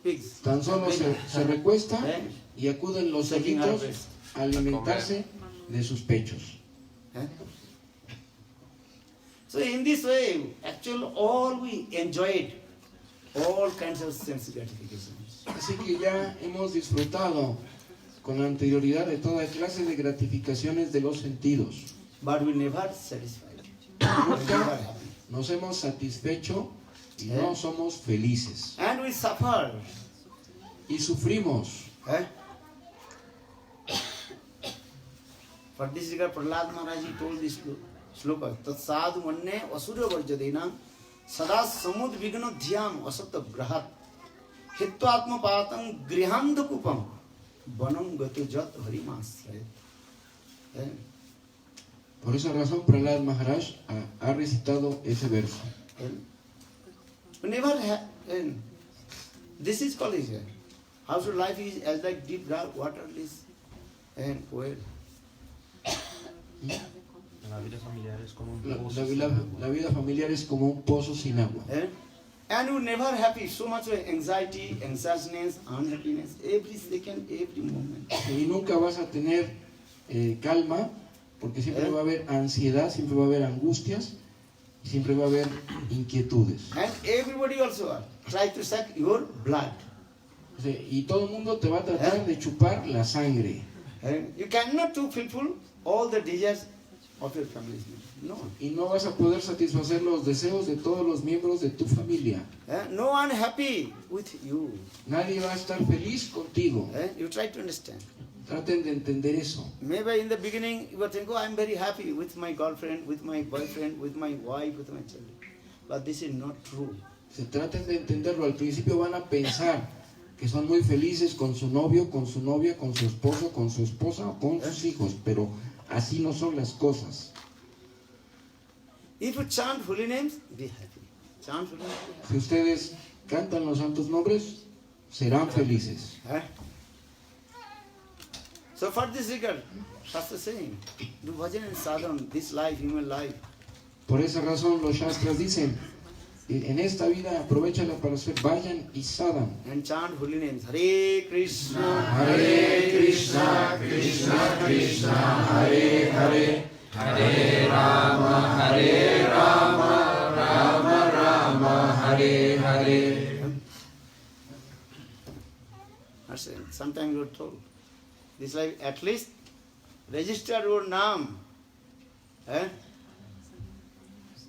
pigs. Tan solo se recuesta y acuden los Taking her cerditos breast. a alimentarse de sus pechos. So in this way, actually all we enjoyed, all kinds of sense gratifications. Así que ya hemos disfrutado con anterioridad de toda clase de gratificaciones de los sentidos. But we never satisfied. Nunca nos hemos satisfecho y no somos felices. And we suffer. Y sufrimos. For this regard, Prahlad Maharaj told this sloka, Tat sadhu manne asura varjadena sada samud vigna dhyam asata grahat hitva atma patam grihanda kupam vanam gatu jat harimasraya. Por esa razón, Prahlad Maharaj ha recitado ese verso. We never have, this is called household life is as like deep waterless and well. La vida familiar es como un La, pozo la- sin la- agua. la vida familiar es como un pozo sin agua. And we never happy, so much anxiety, anxiousness, unhappiness, every second, every moment. Y nunca vas a tener calma, porque siempre va a haber ansiedad, siempre va a haber angustias, y siempre va a haber inquietudes. And everybody also try to suck your blood. O sea, y todo el mundo te va a tratar de chupar la sangre. You cannot to fulfill all the desires of your family. No. Y no vas a poder satisfacer los deseos de todos los miembros de tu familia. No one happy with you. Nadie va a estar feliz contigo. You try to understand. Traten de entender eso. Maybe in the beginning you were thinking, oh, I'm very happy with my girlfriend, with my boyfriend, with my wife, with my children. But this is not true. Se traten de entenderlo. Al principio van a pensar que son muy felices con su novio, con su novia, con su esposo, con su esposa o con sus hijos, pero así no son las cosas. If you chant holy names, be happy. Chant holy names, be happy. Si ustedes cantan los santos nombres, serán felices. So for this regard, Shastra saying, do bhajan and sadhana, this life, human life. Por esa razón los Shastras dicen, en esta vida aprovechala para hacer vayan y sadhan. And chant holy names. Hare Krishna, Hare Krishna, Krishna Krishna, Hare Hare, Hare Rama, Hare Rama, Rama Rama, Hare Hare. That's it. Sometimes you are told, this life at least register your name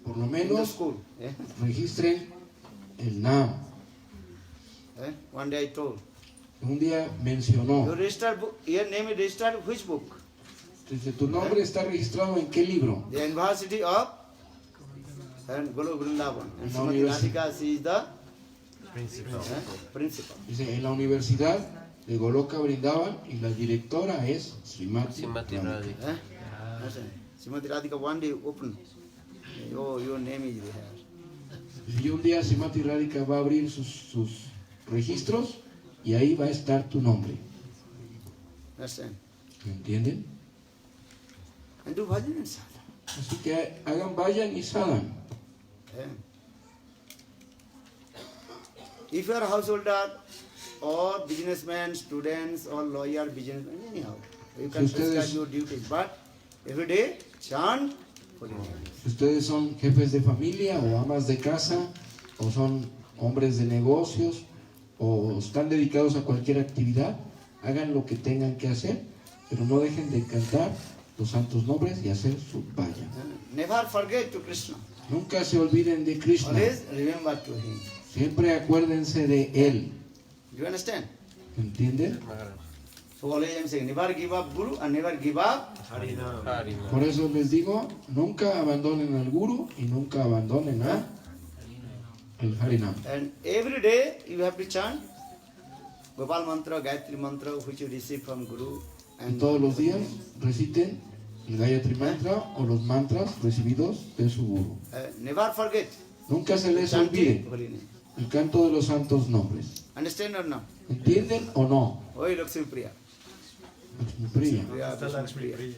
Por lo in the menos school. registren el NAM. One day I told, Un día your mencionó, registered book, your name is registered which book? dice, tu nombre está registrado en qué libro. The University of Golo Vrindavan. And No, Srimati university. Radhika, she is the Principal. principal. Dice, en la universidad de Goloka Vrindavan y la directora es Srimati Srimati Radhika. Radhika. That's it. Srimati Radhika one day open. Oh, your name is there. Y un día Srimati Radhika va a abrir sus registros y ahí va a estar tu nombre. That's it. ¿Me entienden? And do bhajan and sadhana. Así que hagan, vayan y sadhan. If you are a householder or businessman, students or lawyer, businessman, anyhow, you can Si ustedes- prescribe your duties. But every day, chant holy names. Si ustedes son jefes de familia o amas de casa o son hombres de negocios o están dedicados a cualquier actividad, hagan lo que tengan que hacer, pero no dejen de cantar los santos nombres y hacer su vayan. Never forget to Krishna. Nunca se olviden de Krishna. Always remember to him. Siempre acuérdense de él. Do you understand? ¿Entienden? So always I'm saying, never give up Guru and never give up. Harinam. Por eso les digo, nunca abandonen al Guru y nunca abandonen a el Harinam. And every day you have to chant Gopal mantra, Gayatri mantra, which you receive from Guru. Y And todos los días reciten el Gayatri Mantra o los mantras recibidos de su Guru. Never forget Nunca se les chanting olvide holy name. el canto de los santos nombres. Understand or not? ¿Entienden o no? Oi Lakshmi Priya. Lakshmi Priya. Priya, Hasta Lakshmi Lakshmi Priya.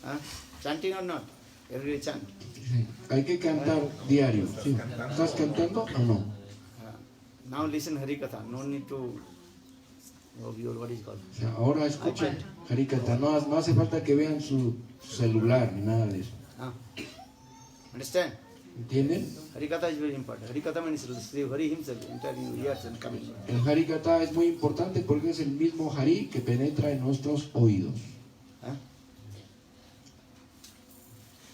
Priya. Chanting or not? Every day chant. Sí, hay que cantar diario. ¿Sí? ¿Estás cantando o no? Now listen Harikatha. No need to your what is called. O sea, ahora escuchen Harikatha. No hace falta que vean su celular ni nada de eso. Understand? ¿Entienden? Harikatha is very important. Harikatha means Sri Hari himself entering your ears and coming. El Harikatha es muy importante porque es el mismo Hari que penetra en nuestros oídos.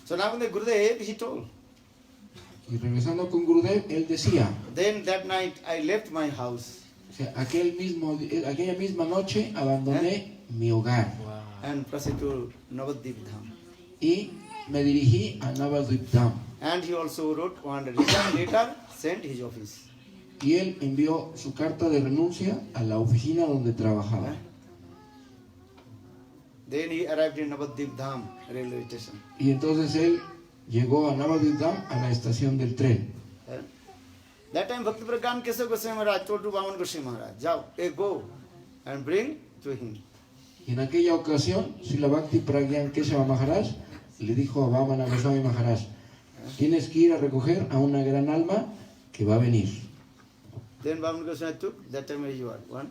So now the Gurudev, he told. Y regresando con Gurudev, él decía, Then that night I left my house o sea, aquella misma noche abandoné mi hogar and proceeded to Navadvip Dham. y me dirigí a Navadvip Dham. And he also wrote one written letter, sent his office. Y él envió su carta de renuncia a la oficina donde trabajaba. Then he arrived in Navadvip Dham railway station. Y entonces él llegó a Navadvip Dham a la estación del tren. That time Bhakti Pragyan Keshav Goswami Maharaj told to Vaman Goswami Maharaj, go and bring to him. Y en aquella ocasión, Srila Bhakti Pragyan Kesava Maharaj le dijo a Vamana Goswami Maharaj, tienes que ir a recoger a una gran alma que va a venir. Then Vaman Goswami took, that time is one,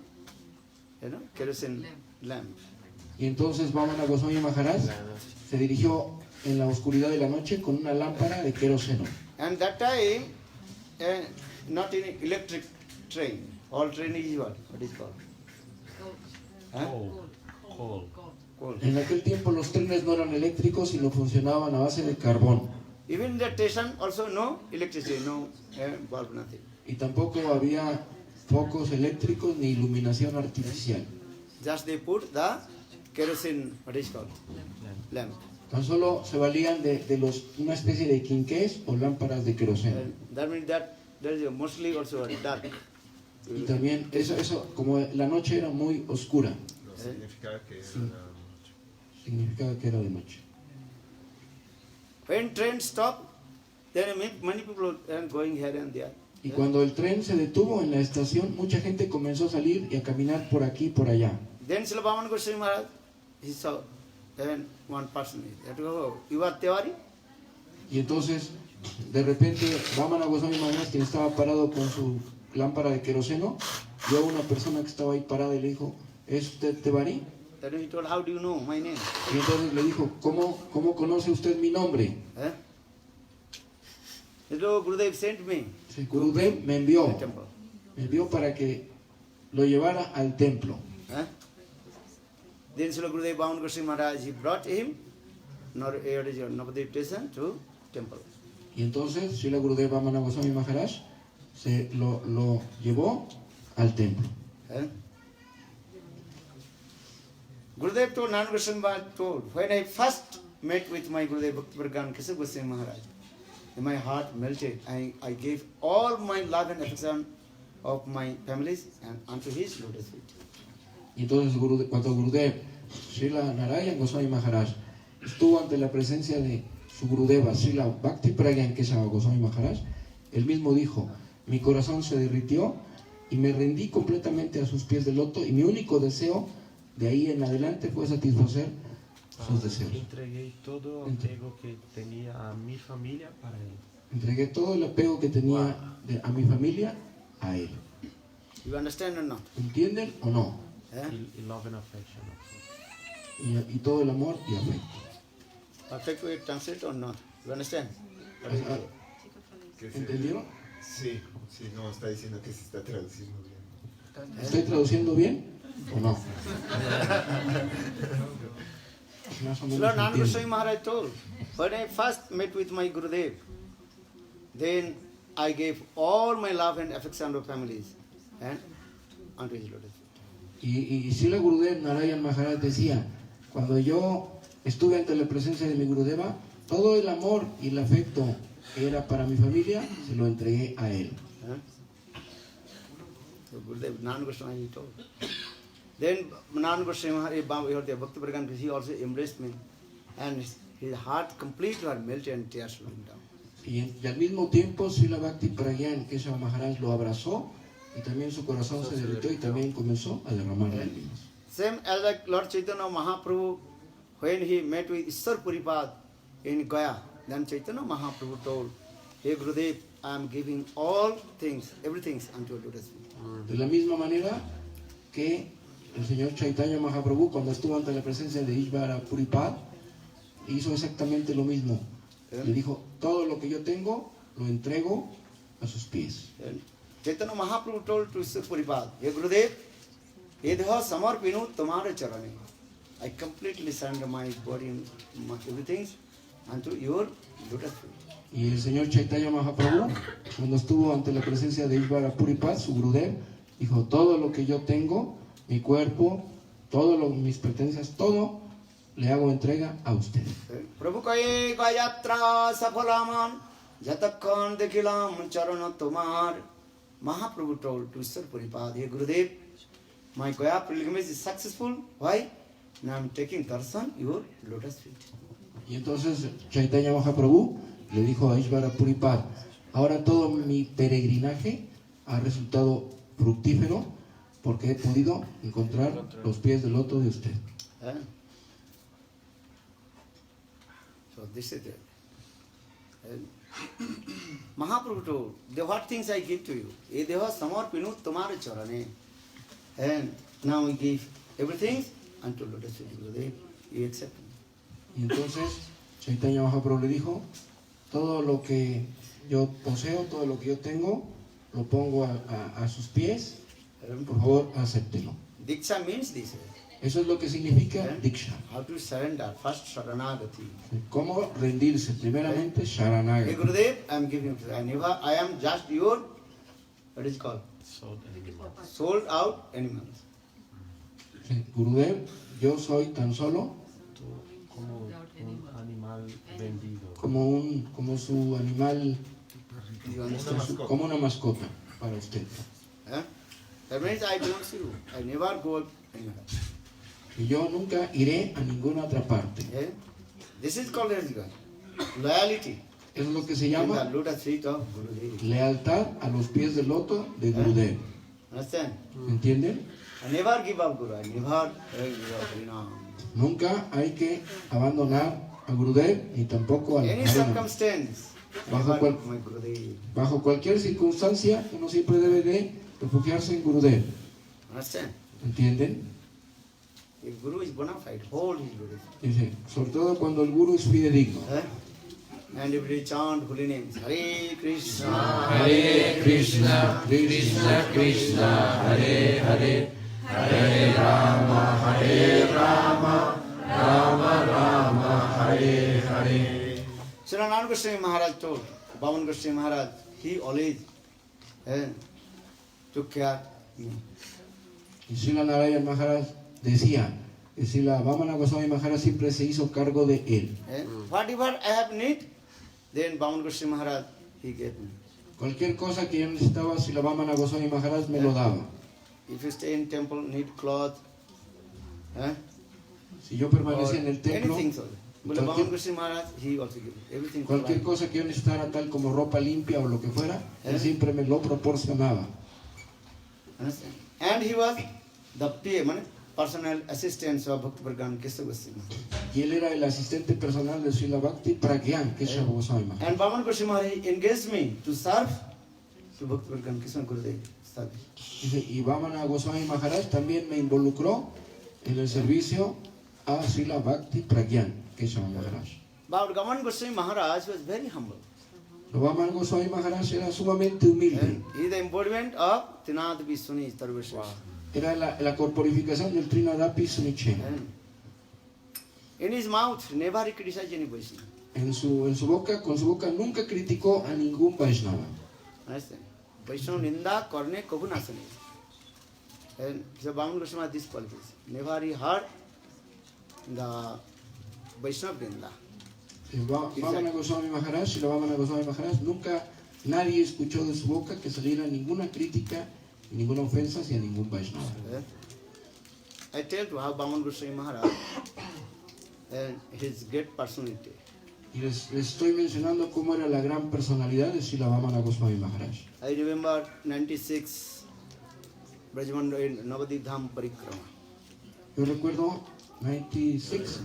kerosene lamp. Y entonces Vamana Goswami Maharaj se dirigió en la oscuridad de la noche con una lámpara de queroseno. And that time, not in electric train, all train is what is called? Coal. Coal. En aquel tiempo los trenes no eran eléctricos, sino funcionaban a base de carbón. Even in that station also no electricity, no bulb, nothing. Y tampoco había focos eléctricos ni iluminación artificial. Just they put the kerosene, what is called? Lamp. Tan solo se valían de una especie de quinqués o lámparas de queroseno. That means that there is mostly also dark. Y también eso como la noche era muy oscura, No significaba que era significaba que era de noche. When train stop, there are many people are going here and there. Y cuando el tren se detuvo en la estación, mucha gente comenzó a salir y a caminar por aquí y por allá. Then Srila Vaman Goswami Maharaj, he saw one person. You are Tewari? Y entonces, de repente, Vamana Goswami Maharaj, quien estaba parado con su lámpara de queroseno, vio a una persona que estaba ahí parada y le dijo, ¿es usted Tevari? Then he told, how do you know my name? Y entonces le dijo, ¿cómo conoce usted mi nombre? Hello, Gurudev sent me. Sí, Gurudev me envió para que lo llevara al templo. Then Srila Gurudev Vaman Goswami Maharaj, he brought him Navadvip station to temple. Y entonces Srila Gurudev Vamana Goswami Maharaj se lo llevó al templo. Gurudev told, Nana Goswami Maharaj told, when I first met with my Gurudev Bhakti Pragyan Keshav Goswami Maharaj, my heart melted. I gave all my love and affection of my families and unto his lotus feet. Y entonces cuando Gurudev, Srila Narayan Goswami Maharaj, estuvo ante la presencia de su Gurudeva, Srila Bhakti Pragyan Kesava Goswami Maharaj, él mismo dijo, mi corazón se derritió y me rendí completamente a sus pies de loto y mi único deseo de ahí en adelante fue satisfacer sus deseos. Entreguei todo el apego que tenía a mi familia para él. Entregué todo el apego que tenía a mi familia a él. You understand or not? ¿Entienden o no? Y love and affection also. Y todo el amor y afecto. Perfect way to translate or not? You understand? ¿Entendieron? Sí, no, está diciendo que se está traduciendo bien. ¿Estoy traduciendo bien o no? Más o menos Srila Nana Goswami entiendo. Maharaj told, when I first met with my Gurudev, then I gave all my love and affection of families and unto his lotus feet. Y Srila Gurudev Narayan Maharaj decía, cuando yo estuve ante la presencia de mi Gurudeva, todo el amor y el afecto que era para mi familia, se lo entregué a él. So Gurudev Nana Goswami he told. Then Nana Goswami Maharaj, Bhakti Pragan, he also embraced me, and his heart completely was melted and tears flowing down. Y al mismo tiempo, Srila Bhakti Pragyan Keshava Maharaj lo abrazó y también su corazón se derritió y también comenzó a derramar lágrimas. Same as like Lord Chaitanya Mahaprabhu, when he met with Ishwar Puripad in Gaya, then Chaitanya Mahaprabhu told, Hey Gurudev, I am giving all things, everything unto your lotus feet. De la misma manera que el señor Chaitanya Mahaprabhu, cuando estuvo ante la presencia de Ishvara Puripad, hizo exactamente lo mismo. Le dijo, todo lo que yo tengo, lo entrego a sus pies. And Chaitanya Mahaprabhu told to Ishwar Puripad, Hey Gurudev, Edha Samarpinu Tamara Charane. I completely surrender my body and my everything unto your lotus feet. Y el señor Chaitanya Mahaprabhu, cuando estuvo ante la presencia de Ishvara Puripad, su Gurudev, dijo, todo lo que yo tengo, mi cuerpo, mis pertenencias, todo, le hago entrega a usted. Prabhu kaye gayatra safalaman jatakkan dekhilam charana tomar. Mahaprabhu told to Ishwar Puripad, Hey Gurudev, my Gaya pilgrimage is successful. Why? Now I am taking darshan your lotus feet. Y entonces Chaitanya Mahaprabhu le dijo a Ishvara Puripad, ahora todo mi peregrinaje ha resultado fructífero porque he podido encontrar los pies del loto de usted. So this is it. And Mahaprabhu told, what things I give to you? Edeha samarpinu tamare charane. And now we give everything unto lotus feet. Gurudev, you accept me. Y entonces Chaitanya Mahaprabhu le dijo, todo lo que yo poseo, todo lo que yo tengo, lo pongo a sus pies, por favor, acéptelo. Diksha means this. Eso es lo que significa Diksha. How to surrender. First Sharanagati. ¿Cómo rendirse? Primeramente, Hey Sharanagati. Gurudev, I am giving to you. I am just your, what is it called? Sold out animals. Gurudev, yo soy tan solo Como un animal vendido. como su animal, You understand? como una mascota para usted. That means I don't see you. I never go anywhere. Y yo nunca iré a ninguna otra parte. This is called as loyalty. Es lo que se In the llama lotus feet of Gurudev. lealtad a los pies del loto de Gurudev. Understand? ¿Entienden? I never give up Guru. I never give up Harinam. Nunca hay que abandonar a Gurudev ni tampoco al Any Harinam. circumstance, Bajo never cual- my Gurudev. Bajo cualquier circunstancia, uno siempre debe de refugiarse en Gurudev. Understand? ¿Entienden? If Guru is bona fide, hold his Guru. Dice, sobre todo cuando el Guru es fidedigno. And if we chant holy names, Hare Krishna, Hare Krishna, Krishna Krishna, Hare Hare, Hare Rama, Hare Rama, Rama Rama, Hare Hare. Sri Narayan Goswami Maharaj told, Bhavan Goswami Maharaj, he always took care of me. Y Srila Narayan Maharaj decía que Srila Vamana Goswami Maharaj siempre se hizo cargo de él. Whatever I have need, then Bhavan Goswami Maharaj, he gave me. Cualquier cosa que yo necesitaba, Srila Vamana Goswami Maharaj me lo daba. If you stay in temple, need cloth, Si yo permanecía en el templo, anything so. But Bhavan cualquier, Goswami Maharaj, he also gave everything. cualquier cosa que yo necesitara, tal como ropa limpia o lo que fuera, él siempre me lo proporcionaba. Understand? And he was the PA, personal assistant of Bhakti Pragan Keshava Goswami. Y él era el asistente personal de Srila Bhakti Pragyan Keshava Goswami Maharaj. And Bhavan Goswami Maharaj engaged me to serve to Bhakti Pragan Keshava Gurudev. Dice, y Vamana Goswami Maharaj también me involucró en el servicio a Srila Bhakti Pragyan Keshava Maharaj. But Bhavan Goswami Maharaj was very humble. Vamana Goswami Maharaj era sumamente humilde. He is the embodiment of Trinad Vishwani Tarvasha. Era la corporificación del Trinadapi Sunichen. In his mouth, never he criticized any Vaishnava. En su boca, con su boca nunca criticó a ningún Vaishnava. Understand? Vaishnava Ninda Karne Kabhu Nasani. And so Bhaman Goswami had these qualities. Never he heard the Vaishnava Vrinda. Vamana Goswami Maharaj y la Vamana Goswami Maharaj, nunca nadie escuchó de su boca que saliera ninguna crítica y ninguna ofensa hacia ningún Vaishnava. I tell you how Bhaman Goswami Maharaj and his great personality. Y les estoy mencionando cómo era la gran personalidad de Srila Vamana Goswami Maharaj. I remember 96 Brajmanda in Navadip Dham Parikrama. Yo recuerdo 96,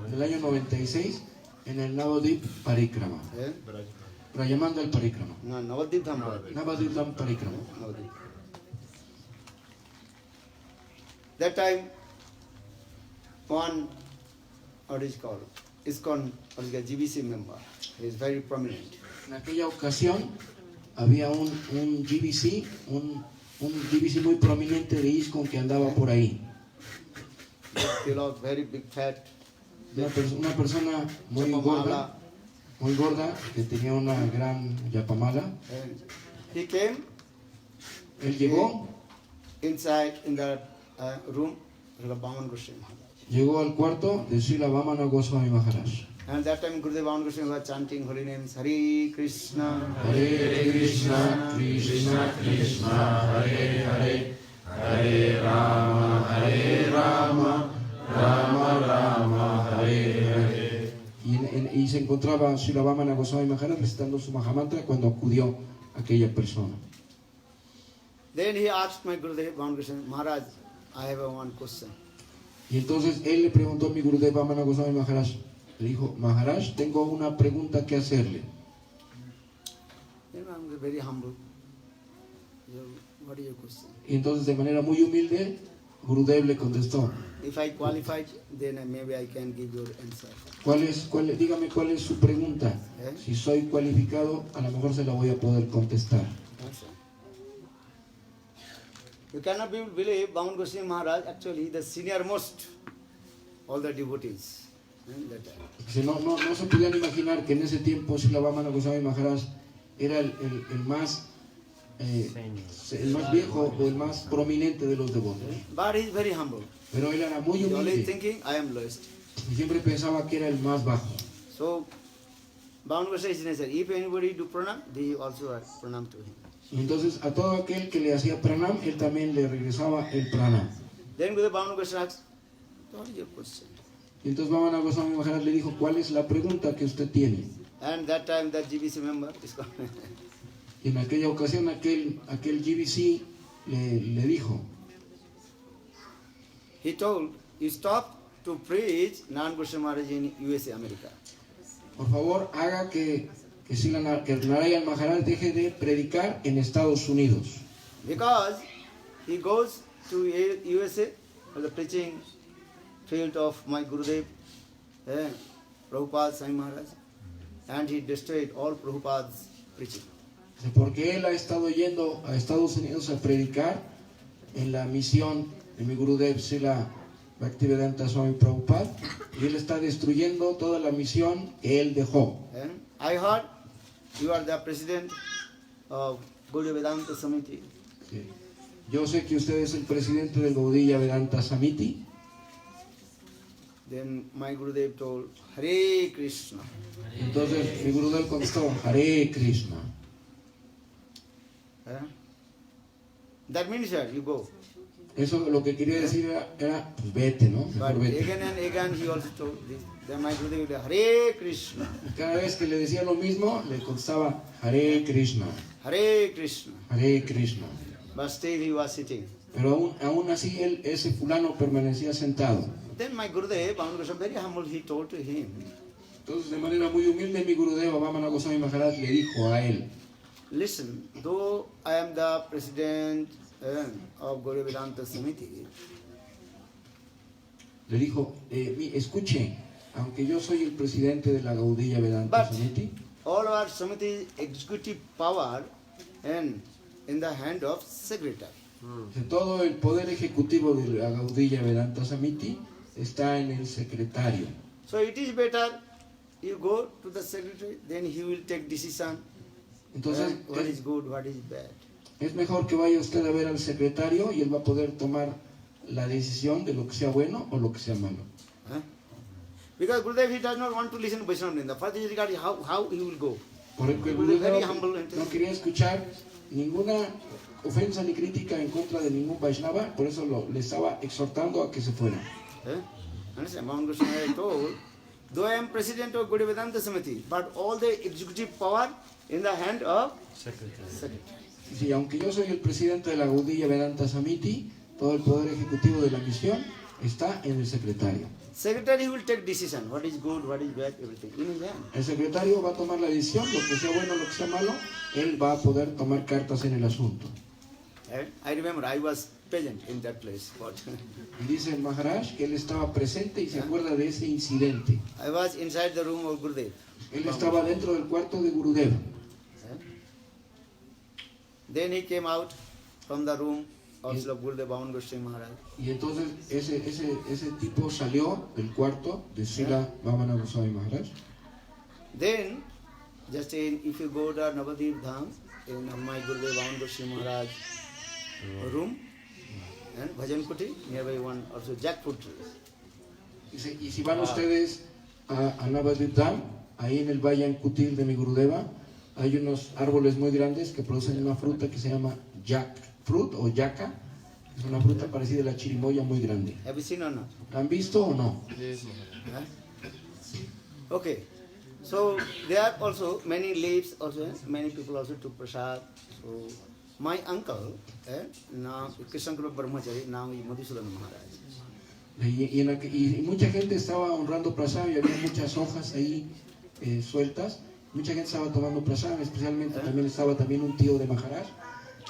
del año 96, en el Navadip Parikrama, Eh? Brajmanda el Parikrama. No, Navadip Dham. Navadip Dham Parikrama. Navadip. That time, one, what is called, ISKCON, what is called, GBC member. He is very prominent. En aquella ocasión había un GBC, un GBC muy prominente de ISKCON que andaba por ahí. Tilak, very big fat, Una persona muy gorda, que tenía una gran yapamala. and he came Él llegó inside in the room of Bhaman Goswami Maharaj. Llegó al cuarto de Srila Vamana Goswami Maharaj. And that time Gurudev Bhaman Goswami was chanting holy names, Hare Krishna, Hare Krishna, Krishna Krishna, Hare Hare, Hare Rama, Rama Rama, Hare Hare. Y se encontraba Srila Vamana Goswami Maharaj recitando su Mahamantra cuando acudió aquella persona. Then he asked my Gurudev Bhaman Goswami Maharaj, I have one question. Y entonces él le preguntó a mi Gurudev Vamana Goswami Maharaj, le dijo, Maharaj, tengo una pregunta que hacerle. Then I'm very humble. So, what is your question? Y entonces de manera muy humilde, Gurudev le contestó, If I qualified, then maybe I can give your answer. dígame cuál es su pregunta. Si soy cualificado, a lo mejor se la voy a poder contestar. Answer. You cannot believe Bhaman Goswami Maharaj, actually the senior most, all the devotees. That time. Dice, no se podían imaginar que en ese tiempo Srila Vamana Goswami Maharaj era el más viejo o el más prominente de los devotos. But he is very humble. Pero él era muy He only humilde thinking, I am lowest. y siempre pensaba que era el más bajo. So, Bhaman Goswami said, if anybody do pranam, they also are pranam to him. Y entonces a todo aquel que le hacía pranam, él también le regresaba el pranam. Then Gurudev Bhaman Goswami asked, what is your question? Y entonces Vamana Goswami Maharaj le dijo, ¿cuál es la pregunta que usted tiene? And that time that GBC member is called. Y en aquella ocasión aquel GBC le dijo, He told, you stop to preach Nan Goswami Maharaj in USA, America. por favor haga que Narayan Maharaj deje de predicar en Estados Unidos. Because he goes to USA for the preaching field of my Gurudev, Prabhupada Swami Maharaj, and he destroyed all Prabhupada's preaching. Porque él ha estado yendo a Estados Unidos a predicar en la misión de mi Gurudev Srila Bhaktivedanta Swami Prabhupada, y él está destruyendo toda la misión que él dejó. And I heard you are the president of Gaudiya Vedanta Samiti. Sí. Yo sé que usted es el presidente del Gaudiya Vedanta Samiti. Then my Gurudev told, Hare Krishna. Entonces mi Gurudev contestó, Hare Krishna. That means that you go. Eso lo que quería decir era pues vete, ¿no? But Mejor vete. again and again he also told this. Then my Gurudev told, Hare Krishna, Y cada vez que le decía lo mismo, le contestaba Hare Krishna, Hare Krishna. Hare Krishna. But still he was sitting. Pero aún así ese fulano permanecía sentado. Then my Gurudev, Bhaman Goswami, very humble, he told to him, Entonces de manera muy humilde mi Gurudeva Vamana Goswami Maharaj le dijo a él, listen, though I am the president of Gaudiya Vedanta Samiti, le dijo, escuche, aunque yo soy el presidente de la Gaudiya Vedanta But- Samiti, all our Samiti executive power and in the hand of secretary. que todo el poder ejecutivo de la Gaudiya Vedanta Samiti está en el secretario. So it is better you go to the secretary, then he will take decision Entonces what is good, what is bad. es mejor que vaya usted a ver al secretario y él va a poder tomar la decisión de lo que sea bueno o lo que sea malo. Huh? Because Gurudev, he does not want to listen to Vaishnava Vrinda. First is regarding how he will go. Porque el Gurudev very Gurudeva humble and no quería escuchar ninguna ofensa ni crítica en contra de ningún Vaishnava, por eso le estaba exhortando a que se fuera. Understand? Bhavan Goswami Maharaj told, though I am president of Gaudiya Vedanta Samiti, but all the executive power in the hand of secretary. Sí, aunque yo soy el presidente de la Gaudiya Vedanta Samiti, todo el poder ejecutivo de la misión está en el secretario. Secretary will take decision, what is good, what is bad, everything in his hand. El secretario va a tomar la decisión, lo que sea bueno, lo que sea malo, él va a poder tomar cartas en el asunto. And I remember I was present in that place. But Y dice el Maharaj que él estaba presente y se acuerda de ese incidente. I was inside the room of Gurudev. Él estaba dentro del cuarto de Gurudeva. Then he came out from the room of Srila Gurudev Bhavan Goswami Maharaj. Y entonces ese tipo salió del cuarto de Srila Vamana Goswami Maharaj. Then, just if you go to Navadip Dham, in my Gurudev Bhavan Goswami Maharaj room, and Bhajan Kuti, nearby one also jackfruit trees. Dice, y si van ustedes a Navadip Dham, ahí en el Valle Kutil de mi Gurudeva, hay unos árboles muy grandes que producen una fruta que se llama jackfruit o yaca. Es una fruta parecida a la chirimoya muy grande. Have you seen or not? ¿La han visto o no? Huh? Okay. So there are also many leaves also, many people also took prasad. So my uncle, now Krishna Guru Brahmachari, now is Madhusudan Maharaj. Y mucha gente estaba honrando prasad y había muchas hojas ahí sueltas. Mucha gente estaba tomando prasad, especialmente también estaba un tío de Maharaj,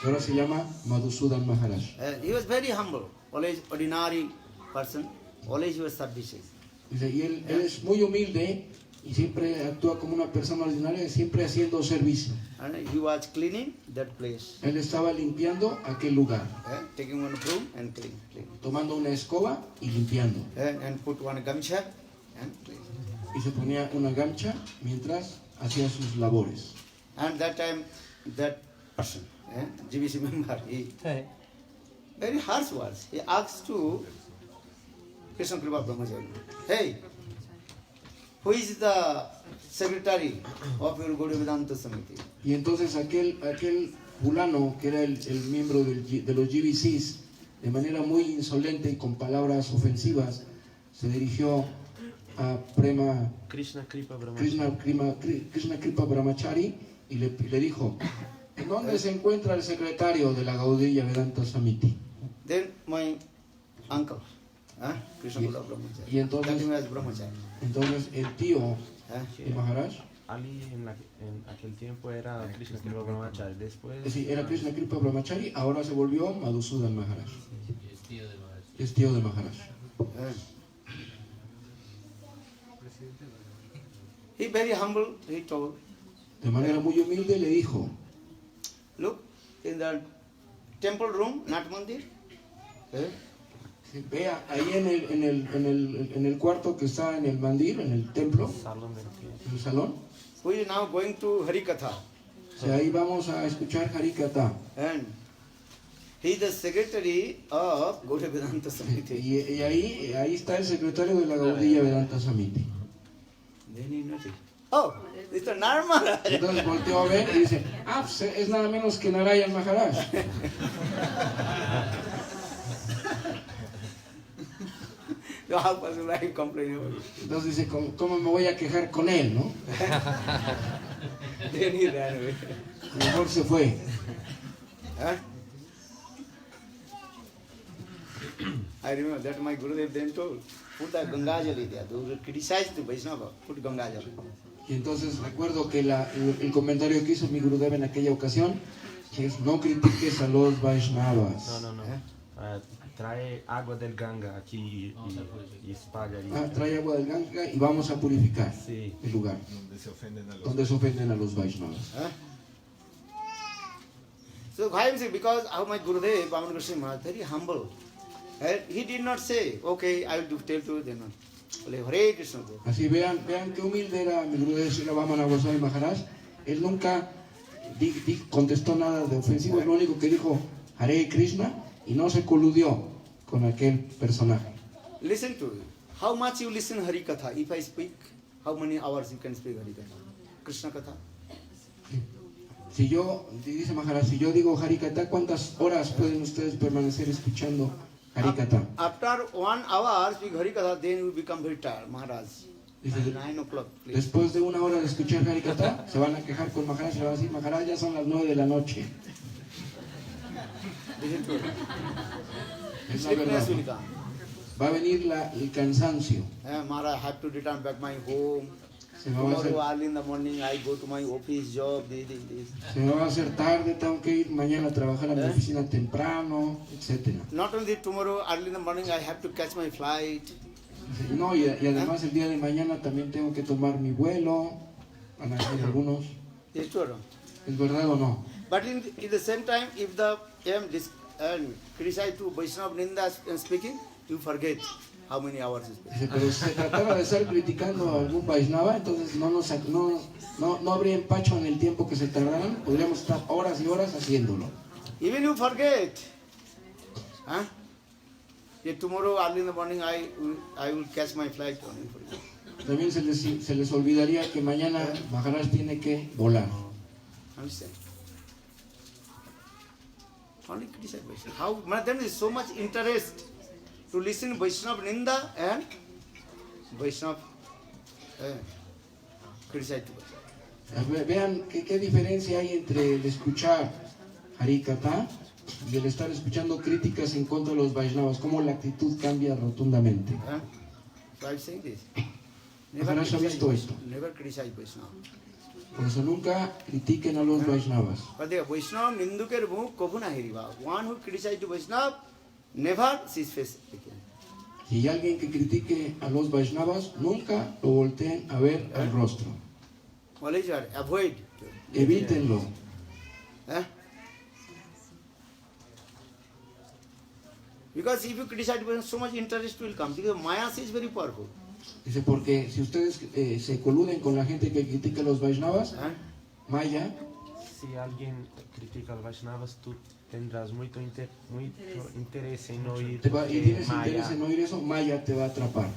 que ahora se llama Madhusudan Maharaj. He was very humble, always ordinary person, always he was services. Dice, y él es muy humilde y siempre actúa como una persona ordinaria, siempre haciendo servicio. And he was cleaning that place, Él estaba limpiando aquel lugar, taking one broom and clean. tomando una escoba y limpiando. And put one gamcha and clean. Y se ponía una gamcha mientras hacía sus labores. And that time, that person, GBC member, he very harsh words. He asked to Krishna Kripa Brahmachari, hey, who is the secretary of your Gaudiya Vedanta Samiti? Y entonces aquel fulano, que era el miembro de los GBCs, de manera muy insolente y con palabras ofensivas, se dirigió a Krishna Kripa Brahmachari. Krishna Kripa Brahmachari y le dijo, ¿en dónde se encuentra el secretario de la Gaudiya Vedanta Samiti? Then my uncle, Krishna Kripa Brahmachari, Y entonces- that time was Brahmachari. Entonces el tío de Maharaj, Ali en aquel tiempo era Krishna Kripa Brahmachari. Después sí, era Krishna Kripa Brahmachari, ahora se volvió Madhusudan Maharaj. Es tío de Maharaj. He very humble, he told, De manera muy humilde le dijo, look, in the temple room, not mandir, vea ahí en el cuarto que está en el mandir, en el templo, salón de fiesta. en el salón, who is now going to Harikatha. o sea, ahí vamos a escuchar Harikatha. And he is the secretary of Gaudiya Vedanta Samiti. Y ahí está el secretario de la Gaudiya Vedanta Samiti. Then he noticed, oh, it's a Narmara. Entonces volteó a ver y dice, pues es nada menos que Narayan Maharaj. So how possible I complain about it? Entonces dice, ¿cómo me voy a quejar con él, no? Then he ran away. Mejor se fue. Huh? I remember that my Gurudev then told, put the Gangajali there. Those who criticized the Vaishnava, put Gangajali. Y entonces recuerdo que el comentario que hizo mi Gurudeva en aquella ocasión, que es, no critiques a los Vaishnavas. No. Trae agua del Ganga aquí y espalha ahí. Trae agua del Ganga y vamos a purificar Sí. el lugar donde se ofenden a los donde se ofenden a los Vaishnavas. Huh? So why I'm saying, because how my Gurudev, Bhavan Goswami Maharaj, very humble. He did not say, okay, I will tell to you, then. Only Hare Krishna. Así vean qué humilde era mi Gurudeva Srila Vamana Goswami Maharaj. Él nunca contestó nada de ofensivo, lo único que dijo Hare Krishna y no se coludió con aquel personaje. Listen to it. How much you listen Hari Katha? If I speak, how many hours you can speak Hari Katha? Krishna Katha? Si yo, dice Maharaj, si yo digo Harikatha, ¿cuántas horas pueden ustedes permanecer escuchando Harikatha? After 1 hour speak Hari Katha, then you become very tired, Maharaj. Dice, 9 o'clock, please. después de 1 hora de escuchar Harikatha, se van a quejar con Maharaj y le van a decir, Maharaj, ya son las 9 de la noche. Listen to it. Es la Sleepiness verdad. will come. Va a venir el cansancio. Maharaj, I have to return back my home. Se me va a hacer, Tomorrow early in the morning, I go to my office job, this. se me va a hacer tarde, tengo que ir mañana a trabajar a mi oficina temprano, etc. Not only tomorrow early in the morning, I have to catch my flight. No, y además el día de mañana también tengo que tomar mi vuelo, van a decir algunos. It's true. ¿Es verdad o no? But in the same time, if the criticize to Vaishnava Ninda and speaking, you forget how many hours is speaking. Dice, pero se trataba de estar criticando a algún Vaishnava, entonces no habría empacho en el tiempo que se tardaran, podríamos estar horas y horas haciéndolo. Even you forget, if tomorrow early in the morning I will catch my flight. También se les olvidaría que mañana Maharaj tiene que volar. Understand? Only criticize Vaishnava. How there is so much interest to listen Vaishnava Ninda and Vaishnava criticize to Vaishnava. Vean qué diferencia hay entre el escuchar Harikatha y el estar escuchando críticas en contra de los Vaishnavas, cómo la actitud cambia rotundamente. So I'm saying this. Maharaj ha visto esto. Never criticize Vaishnava. Por eso nunca critiquen a los Vaishnavas. But the Vaishnava Ninduker Muh Kabhu na hiriva. One who criticizes to Vaishnava never sees face again. Si hay alguien que critique a los Vaishnavas, nunca lo volteen a ver al rostro. Always avoid. Evítenlo. Because if you criticize, so much interest will come. Because Maya is very powerful. Dice, porque si ustedes se coluden con la gente que critica a los Vaishnavas, Maya, Si alguien critica al Vaishnavas, tú tendrás mucho interés en oír y tienes Maya. interés en oír eso, Maya te va a atrapar.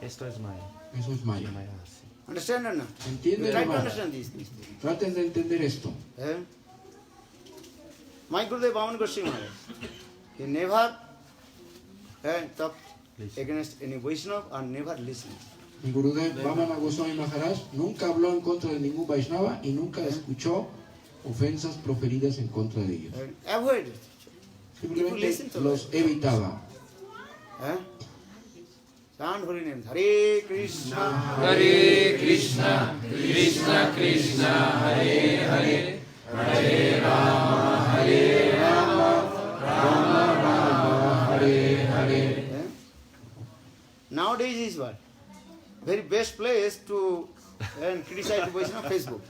Esto es Maya. Eso es Maya. Maya, sí. Understand or not? ¿Entienden Try o to no? understand this. Traten de entender esto. My Gurudev Vaman Goswami Maharaj, he never talked against any Vaishnava or never listened. Mi Gurudev Vamana Goswami Maharaj nunca habló en contra de ningún Vaishnava y nunca escuchó ofensas proferidas en contra de ellos. Avoid it. Simplemente los evitaba. Chant holy names. Hare Krishna. Hare Krishna, Krishna Krishna, Hare Hare, Hare Rama, Hare Rama, Rama Rama, Hare Hare. Nowadays is what? Very best place to criticize Vaishnava, Facebook.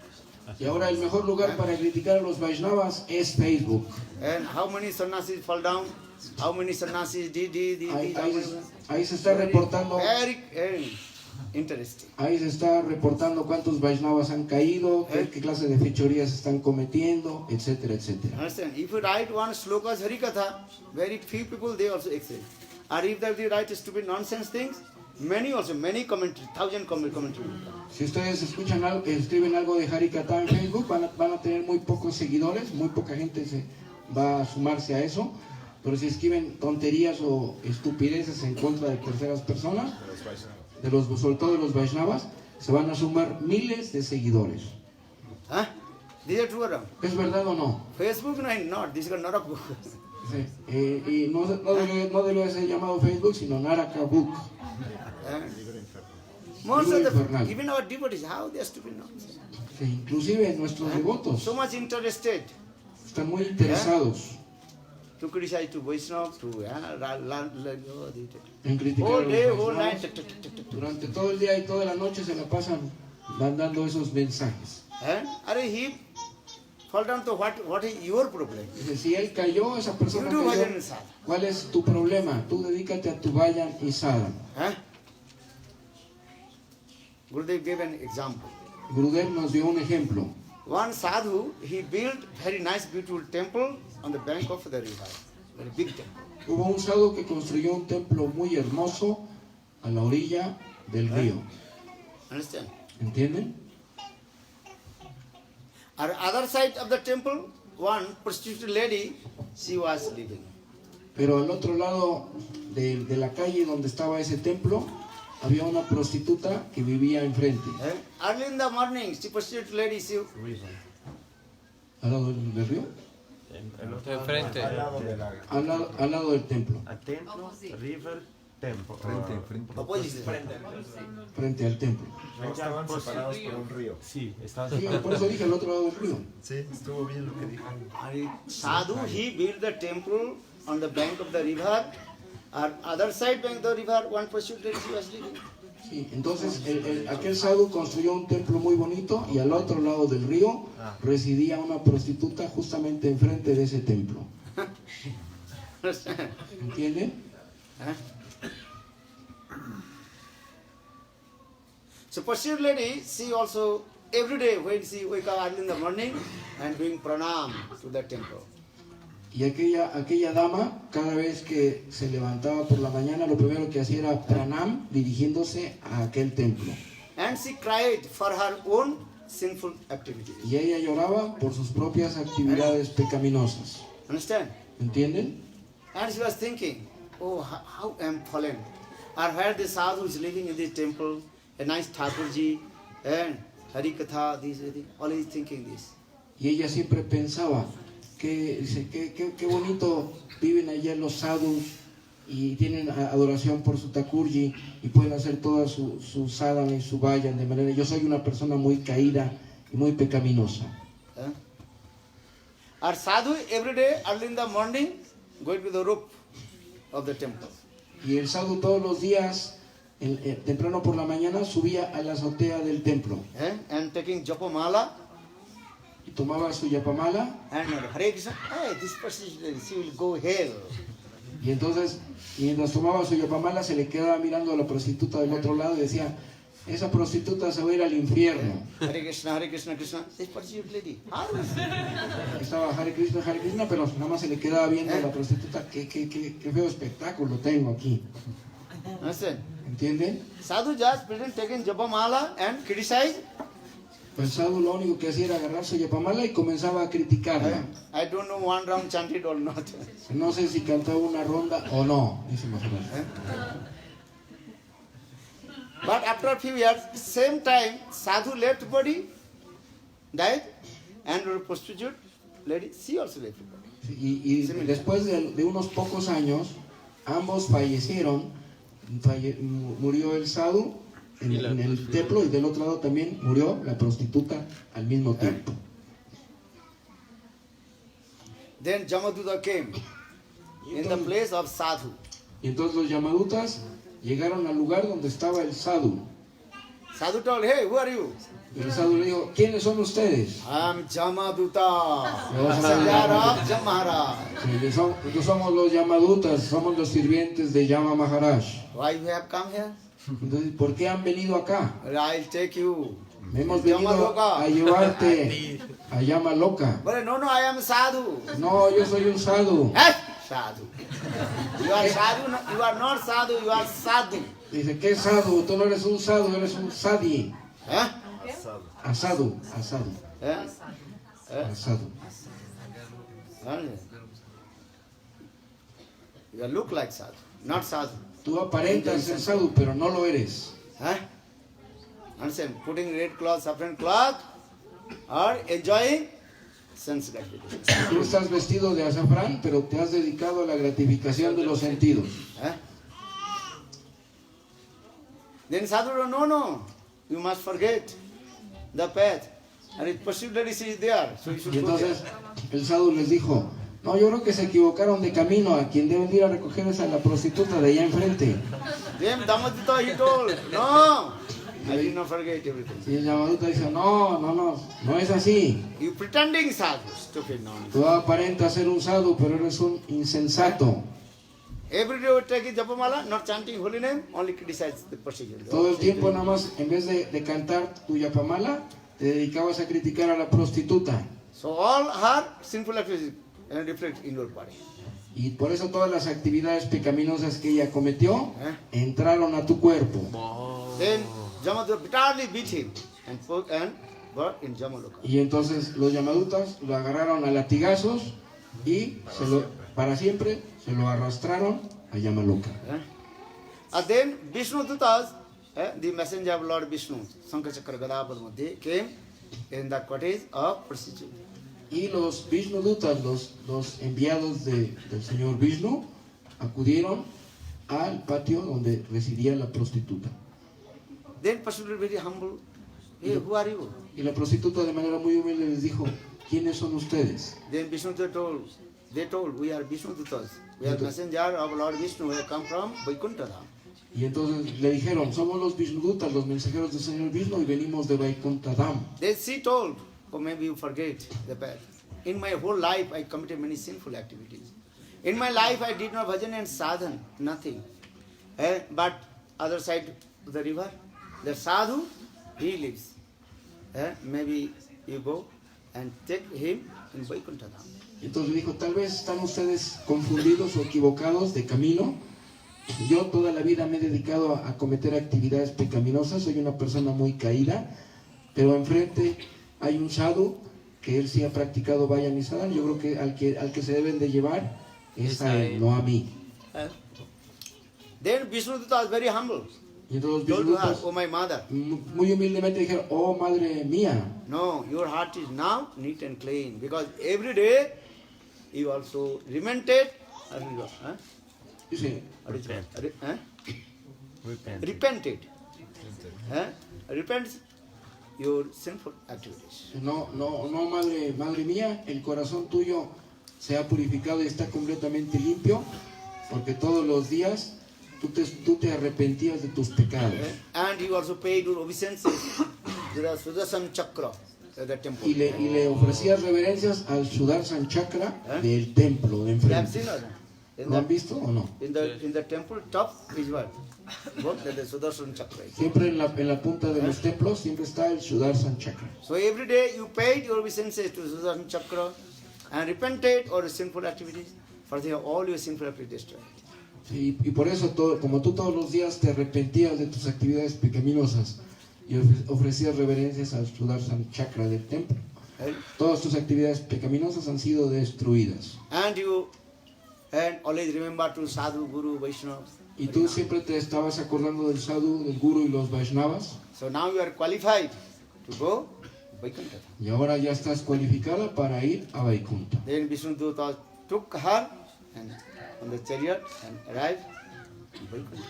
Y ahora el mejor lugar para criticar a los Vaishnavas es Facebook. And how many sannyasis fall down? How many sannyasis did? Ahí se está reportando. Very interesting. Ahí se está reportando cuántos Vaishnavas han caído, qué clase de fechorías están cometiendo, etcétera, etcétera. Understand? If you write one sloka as Harikatha, very few people they also excel. Or if they write stupid nonsense things, many commentary, 1,000 commentary. Si ustedes escuchan algo, escriben algo de Harikatha en Facebook, van a tener muy pocos seguidores, muy poca gente se va a sumarse a eso. Pero si escriben tonterías o estupideces en contra de terceras personas, sobre todo de los Vaishnavas, se van a sumar miles de seguidores. These are true or wrong? ¿Es verdad o no? Facebook, not. This is not a book. Sí. Y no debe ser llamado Facebook, sino Naraka Book. Most of the, even our devotees, how they are stupid nonsense. Sí, inclusive nuestros devotos So much interested están muy interesados to criticize to Vaishnava, to en criticar a whole los day, whole Vaishnavas. night. Durante todo el día y toda la noche se la pasan mandando esos mensajes. Are he fall down to what is your problem? Dice, si él cayó, esa persona You do cayó, bhajan and sadhana. ¿cuál es tu problema? Tú dedícate a tu vayan y sadhana. Gurudev gave an example. Gurudev nos dio un ejemplo. one sadhu, he built very nice, beautiful temple on the bank of the river. Very big temple. Hubo un sadhu que construyó un templo muy hermoso a la orilla del río. Understand? ¿Entienden? On the other side of the temple, one prostitute lady, she was living. Pero al otro lado de la calle donde estaba ese templo, había una prostituta que vivía enfrente. Early in the morning, she prostitute lady, she ¿Al lado del río? Enfrente. Al lado de la... Al lado del templo, A templo, river, templo. opposite. frente al templo. No estaban separados por un río. Sí, estaba Sí, por eso dije al otro lado del río. Sí, estuvo bien lo que dijo. Sadhu, he built the temple on the bank of the river. On other side bank of the river, one prostitute lady, she was living. Sí, entonces aquel sadhu construyó un templo muy bonito y al otro lado del río residía una prostituta justamente enfrente de ese templo. ¿Entienden? So prostitute lady, she also every day when she wake up early in the morning and doing pranam to the temple. Y aquella dama, cada vez que se levantaba por la mañana, lo primero que hacía era pranam, dirigiéndose a aquel templo. And she cried for her own sinful activities. Y ella lloraba por sus propias actividades pecaminosas. Understand? ¿Entienden? And she was thinking, oh, how I am fallen. Or where the sadhu is living in this temple, a nice Thakurji, and Harikatha, this, always thinking this. Y ella siempre pensaba que bonito viven allá los sadhus y tienen adoración por su Thakurji y pueden hacer toda su sadhana y su vayan de manera. Yo soy una persona muy caída y muy pecaminosa. Our sadhu every day early in the morning going to the roof of the temple. Y el sadhu todos los días, temprano por la mañana, subía a la azotea del templo And taking Japamala y tomaba su yapamala. and Hare Krishna, hey, this person, she will go hell. Y entonces, mientras tomaba su yapamala, se le quedaba mirando a la prostituta del otro lado y decía, esa prostituta se va a ir al infierno. Hare Krishna, Krishna, this person lady. How is it? Estaba Hare Krishna, pero nada más se le quedaba viendo a la prostituta. Qué feo espectáculo tengo aquí. Understand? ¿Entienden? Sadhu just pretend taking Japamala and criticize. El sadhu lo único que hacía era agarrar su yapamala y comenzaba a criticarla. I don't know one round chanted or not. No sé si cantaba una ronda o no, dice Maharaj. But after a few years, same time, sadhu left body, died, and a prostitute lady, she also left body. Y después de unos pocos años, ambos fallecieron. Murió el sadhu en el templo y del otro lado también murió la prostituta al mismo tiempo. Then Jamaduta came in the place of sadhu. Y entonces los yamadutas llegaron al lugar donde estaba el sadhu. Sadhu told, hey, who are you? Y el sadhu le dijo, ¿quiénes son ustedes? I am Jamaduta, Yo soy- messenger of Jamaharaj. Nosotros somos los yamadutas, somos los sirvientes de Yama Maharaj. Why you have come here? Entonces, ¿por qué han venido acá? I'll take you. Hemos venido a llevarte a Yama Loca. But no, I am sadhu. No, yo soy un sadhu. Hey, sadhu. You are sadhu, you are not sadhu, you are sadhu. Dice, ¿qué sadhu? Tú no eres un sadhu, eres un sadi. Huh? Asadu. Huh? Asadu. You look like sadhu, not sadhu. Tú aparentas ser sadhu, pero no lo eres. Huh? Understand? Putting red cloth, saffron cloth, or enjoying sense gratification. Tú estás vestido de azafrán, pero te has dedicado a la gratificación de los sentidos. Huh? Then sadhu, no, you must forget the path. And it possibly is there, so you should Y go there. entonces el sadhu les dijo, no, yo creo que se equivocaron de camino, a quien deben ir a recoger es a la prostituta de allá enfrente. Then Damadita, he told, no, I did not forget everything. Y el yamaduta dice, no es así. You pretending sadhu, stupid no. Tú aparentas ser un sadhu, pero eres un insensato. Every day we take Japamala, not chanting holy name, only criticize the procedure. Todo el tiempo nada más, en vez de cantar tu yapamala, te dedicabas a criticar a la prostituta. So all her sinful activities reflect in your body. Y por eso todas las actividades pecaminosas que ella cometió entraron a tu cuerpo. Then Jamadutta bitterly beat him and brought in Jamaloka. Y entonces los Yamadutas lo agarraron a latigazos y para siempre se lo arrastraron a Yamaloka. And then Vishnu Dutas, the messenger of Lord Vishnu, Sankachakra Gadapad, they came in the cottage of prostitute. Y los Vishnudutas, los enviados del señor Vishnu, acudieron al patio donde residía la prostituta. Then prostitute very humble. Hey, who are you? Y la prostituta de manera muy humilde les dijo, ¿quiénes son ustedes? Then Vishnu they told, we are Vishnu Dutas. We are messenger of Lord Vishnu. We have come from Vaikuntha Dham. Y entonces le dijeron, somos los Vishnudutas, los mensajeros del señor Vishnu y venimos de Vaikuntha Dham. Then she told, or maybe you forget the past. In my whole life, I committed many sinful activities. In my life, I did not bhajan and sadhan, nothing. But other side of the river, the sadhu, he lives. Maybe you go and take him in Vaikuntha Dham. Entonces dijo, tal vez están ustedes confundidos o equivocados de camino. Yo toda la vida me he dedicado a cometer actividades pecaminosas, soy una persona muy caída, pero enfrente hay un sadhu que él sí ha practicado Vayan y Sadhan. Yo creo que al que se deben de llevar es a él, no a mí. Then Vishnu Dutta was very humble. Y entonces Told her, Vishnudutas oh my mother, muy humildemente dijeron, oh madre mía, no, your heart is now neat and clean because every day you also repented. dice, Repented. Repent your sinful activities. no madre mía, el corazón tuyo se ha purificado y está completamente limpio, porque todos los días tú te arrepentías de tus pecados. And you also paid your obeisances to the Sudarshan Chakra at the temple. Y le ofrecías reverencias al Sudarshan Chakra del templo de You have enfrente. seen or not? ¿Lo han visto o no? In the temple top is what? What? The Sudarshan Chakra. Siempre en la punta de los templos siempre está el Sudarshan Chakra. So every day you paid your obeisances to Sudarshan Chakra and repented of sinful activities. For all your sinful activities destroyed. Y por eso, como tú todos los días te arrepentías de tus actividades pecaminosas y ofrecías reverencias al Sudarshan Chakra del templo, todas tus actividades pecaminosas han sido destruidas. And you always remember to Sadhu, Guru, Vaishnava. Y tú siempre te estabas acordando del sadhu, del guru y los Vaishnavas. So now you are qualified to go Vaikuntha. Y ahora ya estás cualificada para ir a Vaikuntha. Then Vishnu Dutta took her and on the chariot and arrived in Vaikuntha.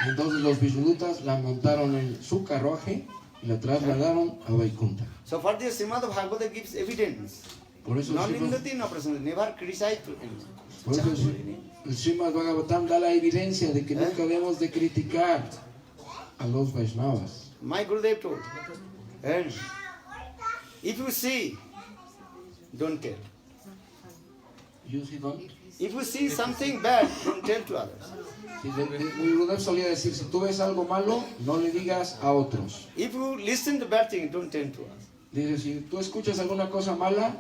Y entonces los Vishnudutas la montaron en su carruaje y la trasladaron a Vaikuntha. So for this, Srimad Bhagavata gives evidence. Por eso No el Srimad- nindati, no prasanta, never criticize to anyone. por eso el Srimad Bhagavatam da la evidencia de que nunca debemos de criticar a los Vaishnavas. My Gurudev told, and if you see, don't tell. You see, ¿no? If you see something bad, don't tell to others. Sí, mi Gurudev solía decir, si tú ves algo malo, no le digas a otros. If you listen to bad things, don't tell to others. Dice, si tú escuchas alguna cosa mala,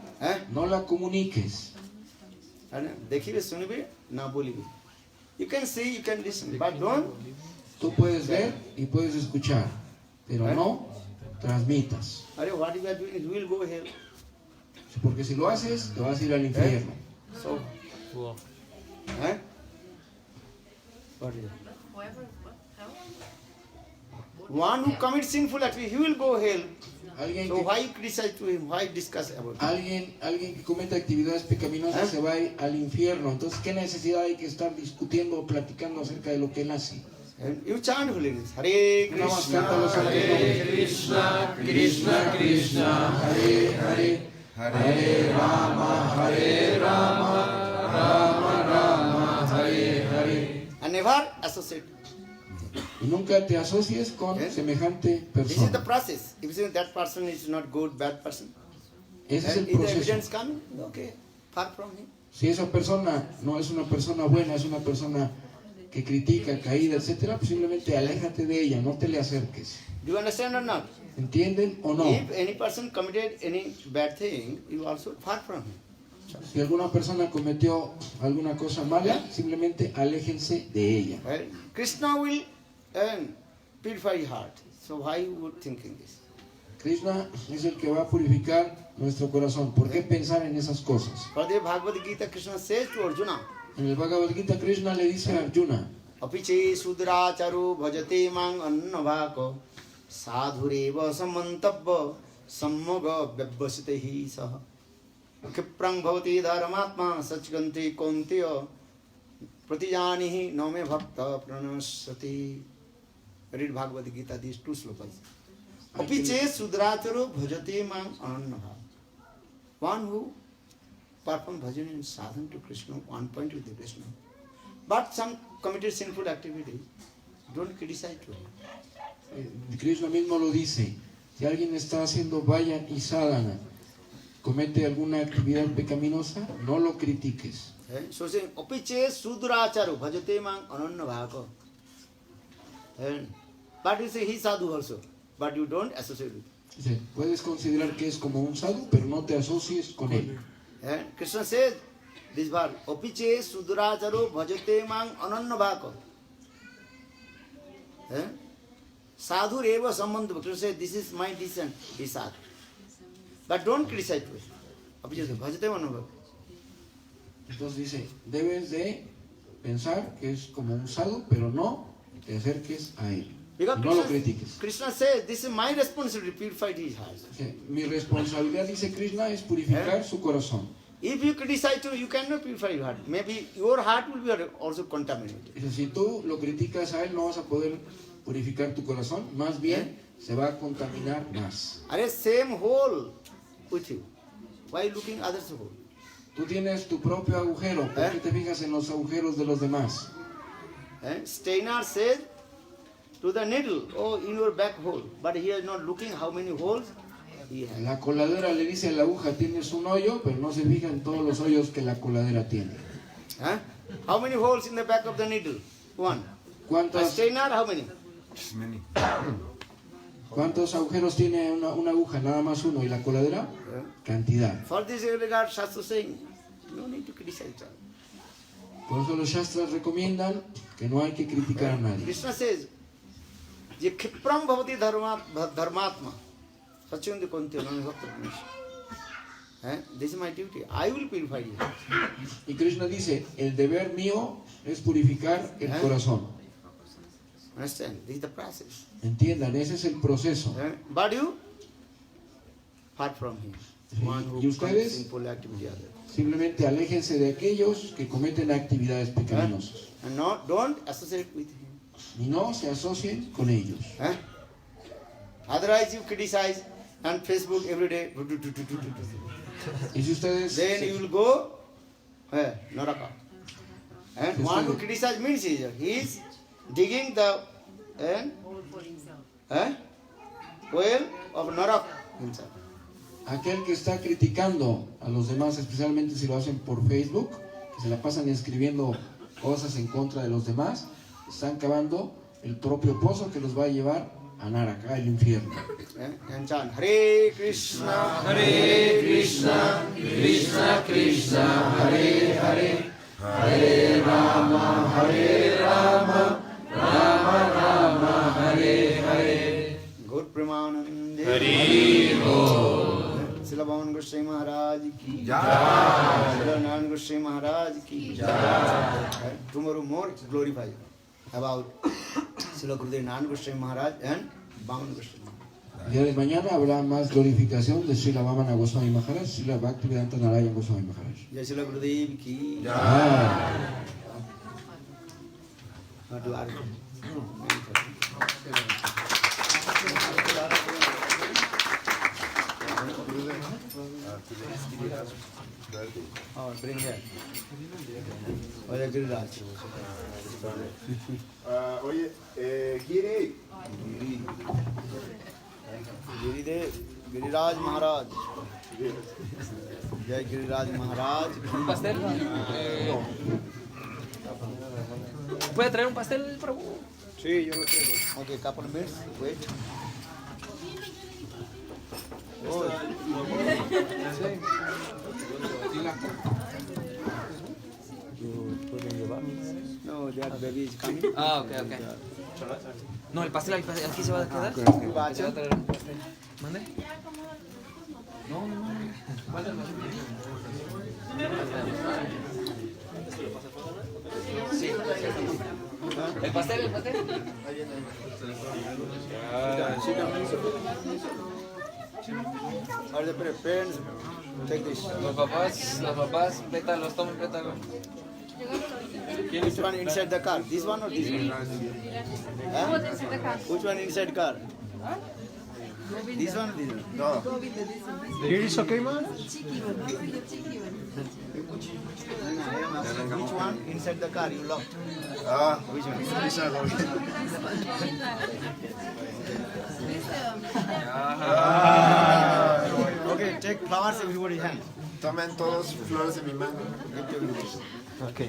no la comuniques. देखिए सुनिए ना बोलिए. You can see, you can listen, but don't. Tú puedes ver y puedes escuchar, pero no transmitas. Are what you are doing, you will go hell. Porque si lo haces, te vas a ir al infierno. So, Wow. what is it? One who commits sinful activity, he will go hell. Alguien So que, why criticize to him? Why discuss about it? alguien que cometa actividades pecaminosas se va a ir al infierno. Entonces, ¿qué necesidad hay que estar discutiendo o platicando acerca de lo que él hace? And you chant holiness. Hare Nada más Krishna, canta los santos nombres. Krishna, Krishna, Krishna, Hare Hare, Hare Rama, Hare Rama, Rama Rama, Hare Hare. and never associate. y nunca te asocies con semejante This is the persona. process. If you think that person is not good, bad person, Ese es and el if the evidence proceso. coming, okay, far from him. Si esa persona no es una persona buena, es una persona que critica, caída, etcétera, pues simplemente aléjate de ella, no te le acerques. Do you understand or not? ¿Entienden o no? If any person committed any bad thing, you also far from him. Si alguna persona cometió alguna cosa mala, simplemente aléjense de ella. Right? Krishna will purify your heart. So why you would thinking this? Krishna es el que va a purificar nuestro corazón. ¿Por qué pensar en esas cosas? For the Bhagavad Gita, Krishna says to Arjuna, En el Bhagavad Gita, Krishna le dice a Arjuna, Apiche sudracharu bhajate mang annavako sadhureva samantabba sammoga vyabhasitehi saha Kiprang bhavati dharmatma sachganti kontiya pratijanihi name bhakta pranasati. Read Bhagavad Gita, these two slokas. Apiche sudracharu bhajate mang annavako. One who perform bhajan and sadhana to Krishna, one point with the Krishna. But some committed sinful activity, don't criticize to him. Krishna mismo lo dice, si alguien está haciendo vayan y sadhana, comete alguna actividad pecaminosa, no lo critiques. So saying, Apiche sudracharu bhajate mang ananya bhaka. But you say he sadhu also, but you don't associate with him. Dice, puedes considerar que es como un sadhu, pero no te asocies con él. Krishna says this verse, Apiche sudracharu bhajate mang ananya bhaka. Sadhu reva sambandha. Krishna says, this is my decision, he sadhu. But don't criticize to it. Apiche bhajate mang ananya bhaka. Entonces dice, debes de pensar que es como un sadhu, pero no te acerques a él. Because No lo critiques. Krishna says, this is my responsibility to purify his heart. Mi responsabilidad, dice Krishna, es purificar su corazón. If you criticize to, you cannot purify your heart. Maybe your heart will be also contaminated. Dice, si tú lo criticas a él, no vas a poder purificar tu corazón, más bien se va a contaminar más. Are same hole with you. Why looking others' hole? Tú tienes tu propio agujero, ¿por qué te fijas en los agujeros de los demás? Steiner said to the needle, oh, in your back hole. But he is not looking how many holes he has. La coladera le dice a la aguja, tienes un hoyo, pero no se fija en todos los hoyos que la coladera tiene. How many holes in the back of the needle? One. ¿Cuántos Steiner, how many? agujeros tiene una aguja? Nada más uno. ¿Y la coladera? Cantidad. For this regard, Shastra saying, no need to criticize. Por eso los Shastras recomiendan que no hay que criticar a nadie. Krishna says, Je khipram bhavati dharmatma. Satyandi konti anami bhakta pranasya. This is my duty. I will purify you. Y Krishna dice, el deber mío es purificar el corazón. Understand? This is the process. Entiendan, ese es el proceso. But you, far from him. One who ¿Y ustedes? commits sinful activity other. Simplemente aléjense de aquellos que cometen actividades pecaminosas. And don't associate with him. Y no se asocien con ellos. Otherwise you criticize on Facebook every day. Y si ustedes Then you will go Naraka. And one who criticizes means he is digging the well of Naraka himself. aquel que está criticando a los demás, especialmente si lo hacen por Facebook, que se la pasan escribiendo cosas en contra de los demás, están cavando el propio pozo que los va a llevar a Naraka, el infierno. And chant Hare Krishna, Krishna Krishna, Hare Hare, Hare Rama, Rama Rama, Hare Hare. Gaur Premanande Hari Bol. Srila Bhavan Goswami Maharaj ki Jai. Srila Narayan Goswami Maharaj ki Jai. Tomorrow more glorify about Srila Gurudev Narayan Goswami Maharaj and Bhavan Goswami Maharaj. El día de mañana habrá más glorificación de Srila Vamana Goswami Maharaj, Srila Bhaktivedanta Narayan Goswami Maharaj. Jai Srila Gurudev ki Jai. Bring here. Oye, Giriraj. Oye, Giri. Giridev, Giriraj Maharaj. Jai Giriraj Maharaj. ¿Puede traer un pastel, Prabhu? Sí, yo lo traigo. Okay, couple minutes. Wait. Oh. No, that baby is coming. Ah, ok. No, el pastel aquí se va a quedar. Okay. Se va a traer un pastel. ¿Mande? No. Sí. ¿El pastel? Are the parents take this? Los papás, pétalos, tomen pétalos. Which one inside the car? This one or this one? Huh? Which one inside car? This one or this one? No. Here is okay, man? Which one inside the car you locked? Ah, Which one? Okay, take flowers everybody's hand. Tomen todos flores de mi mano. Okay.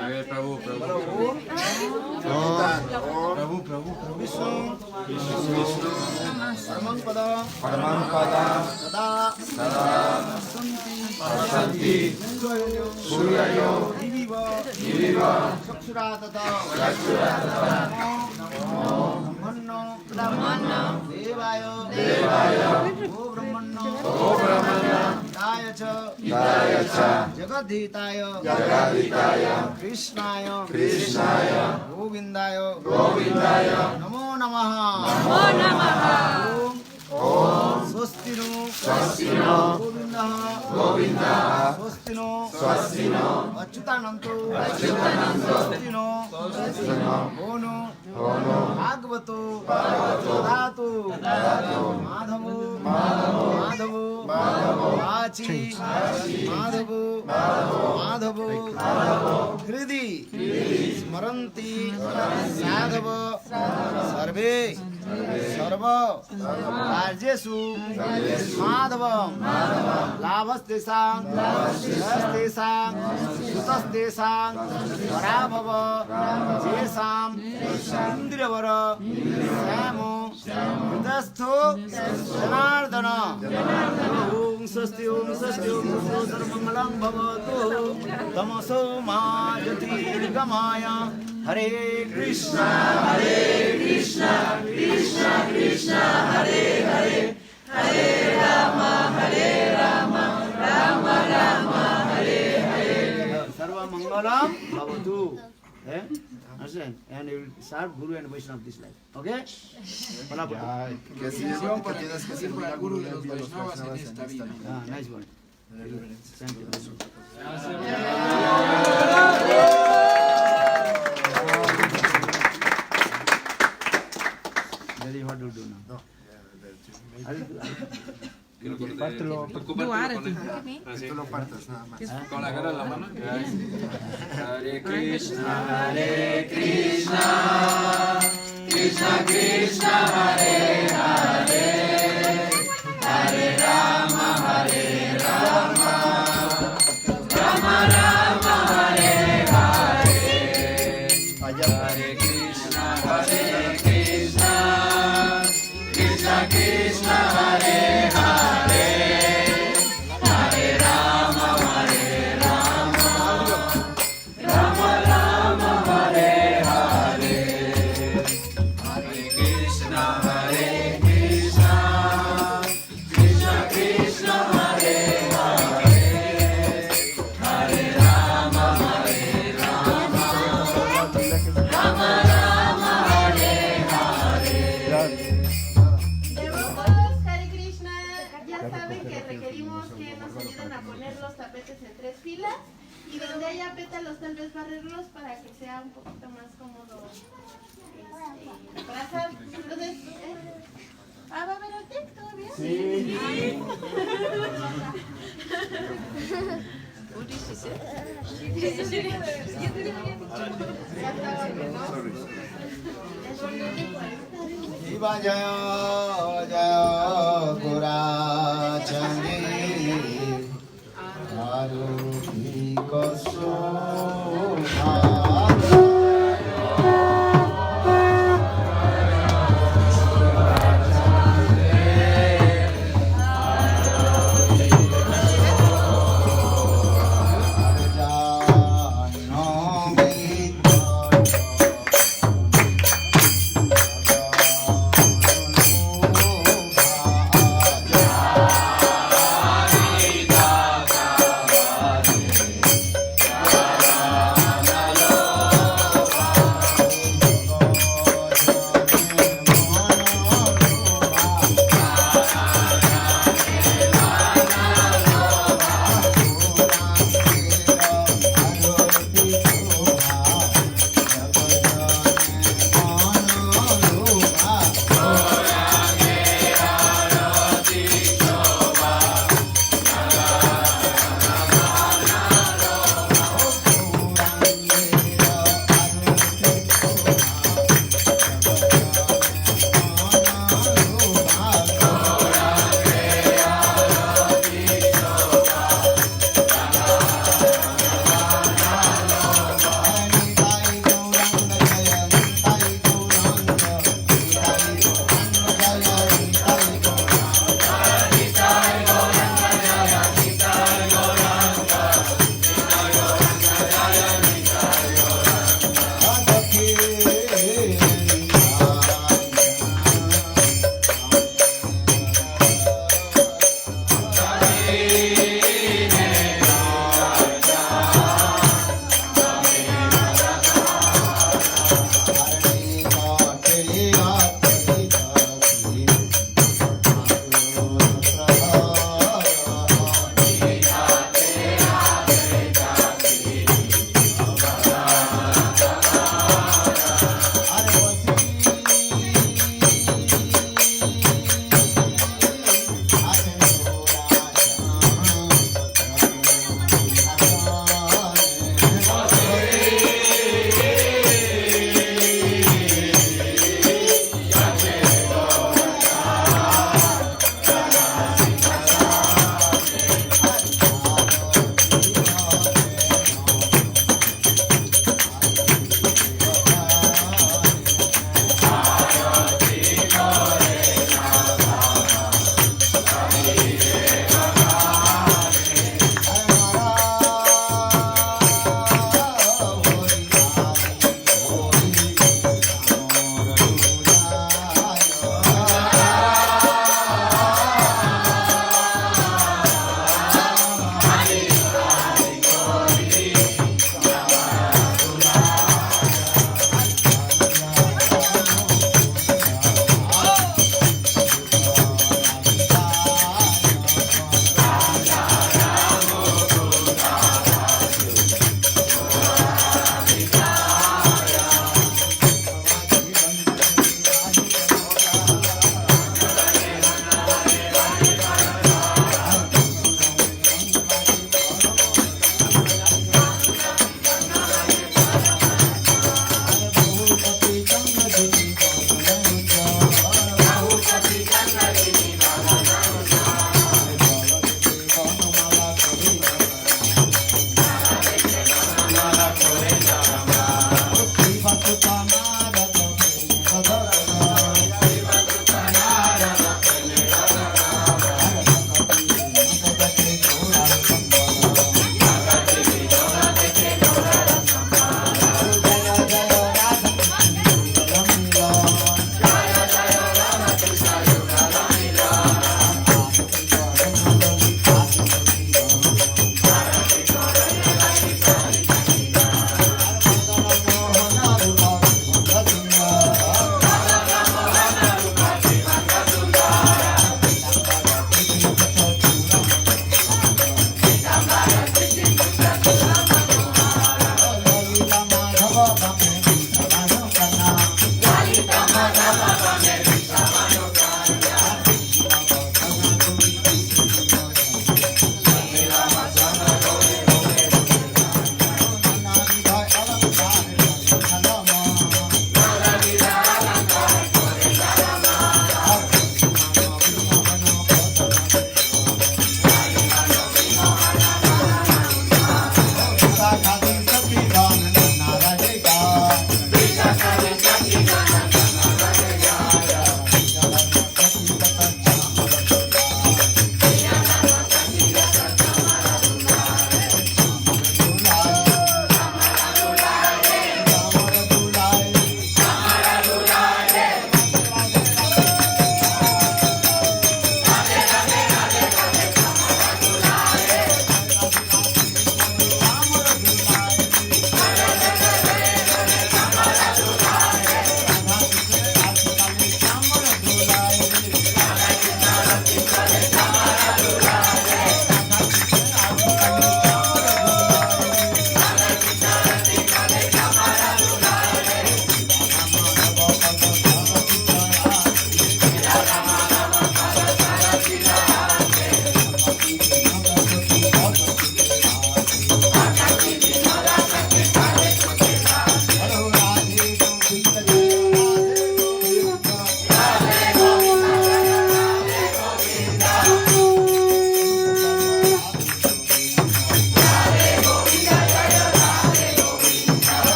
A ver, Prabhu. Paramanpada. Sada. Santi. Suryayo. Diviva. Chaksuratata. Namo. Brahmano. Devayo. O Brahmano. Hidaya Jagadhitaya Krishnaya Govindaya Namo Namaha Om Swastino Govindaha Swastino Achyutananto Swastino Ono Bhagavato Datu Madhavu Achi Madhavu Hridi Smaranti Sadhava Sarve Sarva Rajesu Madhavam Lavastesang Sutastesang Parabhava Jesam Indriyavara Samo Vidastho Janardana Om Swasti Sarvamangalam Bhavatu Tamaso Ma Jyotirgamaya Hare Krishna Krishna Krishna Hare Hare Hare Rama Rama Hare Hare Sarvamangalam Bhavatu. Understand? And you will serve Guru and Vaishnava this life. Okay? Que así es lo que tienes que servir al Guru y a los Vaishnavas en esta vida. Nice one. Thank you. Daddy, what do you do now? No. I'll do. Pártelo. Tú lo partas nada más. Con la cara en la mano. Hare Krishna, Krishna Krishna, Hare Hare, Hare Rama, Rama Rama, Hare Hare, Hare Krishna, Krishna Krishna, Hare Hare, Hare Rama, Rama Rama, Hare Hare, Hare Krishna, Krishna Krishna, Hare Hare, Hare Rama, Rama Rama, Hare Hare. Devotos, Hare Krishna, ya saben que requerimos que nos ayuden a poner los tapetes en 3 filas y donde haya pétalos tal vez barrerlos para que sea un poquito más cómodo abrazar. Entonces, ¿va a haber arte todavía? Sí. Shiva Jaya Jaya Gura Chandi Haru Koso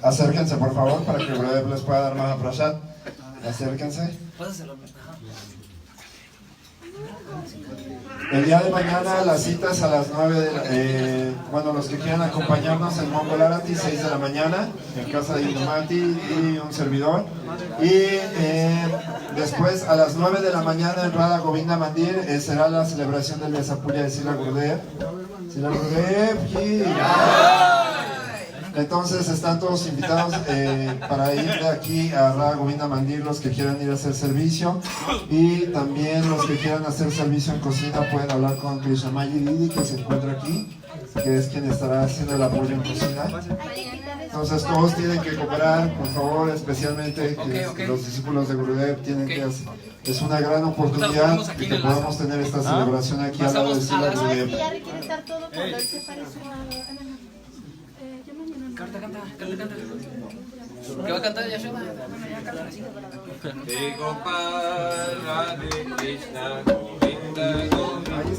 Acérquense por favor para que Gurudev les pueda dar más prasad. Acérquense. El día de mañana las citas a las 9 bueno, los que quieran acompañarnos en Mongol Arati, 6 de la mañana en casa de Indumati y un servidor, y después a las 9 de la mañana en Radha Govinda Mandir será la celebración del Vyasapuja de Srila Gurudev. Srila Gurudev ki Entonces están todos invitados para ir de aquí a Radha Govinda Mandir, los que quieran ir a hacer servicio, y también los que quieran hacer servicio en cocina pueden hablar con Krishnamayi Didi, que se encuentra aquí, que es quien estará haciendo el apoyo en cocina. Entonces todos tienen que cooperar, por favor, especialmente que los discípulos de Gurudev tienen que hacer. Es una gran oportunidad de que podamos tener esta celebración aquí al lado de Srila Gurudev. Canta. ¿Qué va a cantar Yashoda? Gopal, Radhe Krishna, Govinda, Govinda.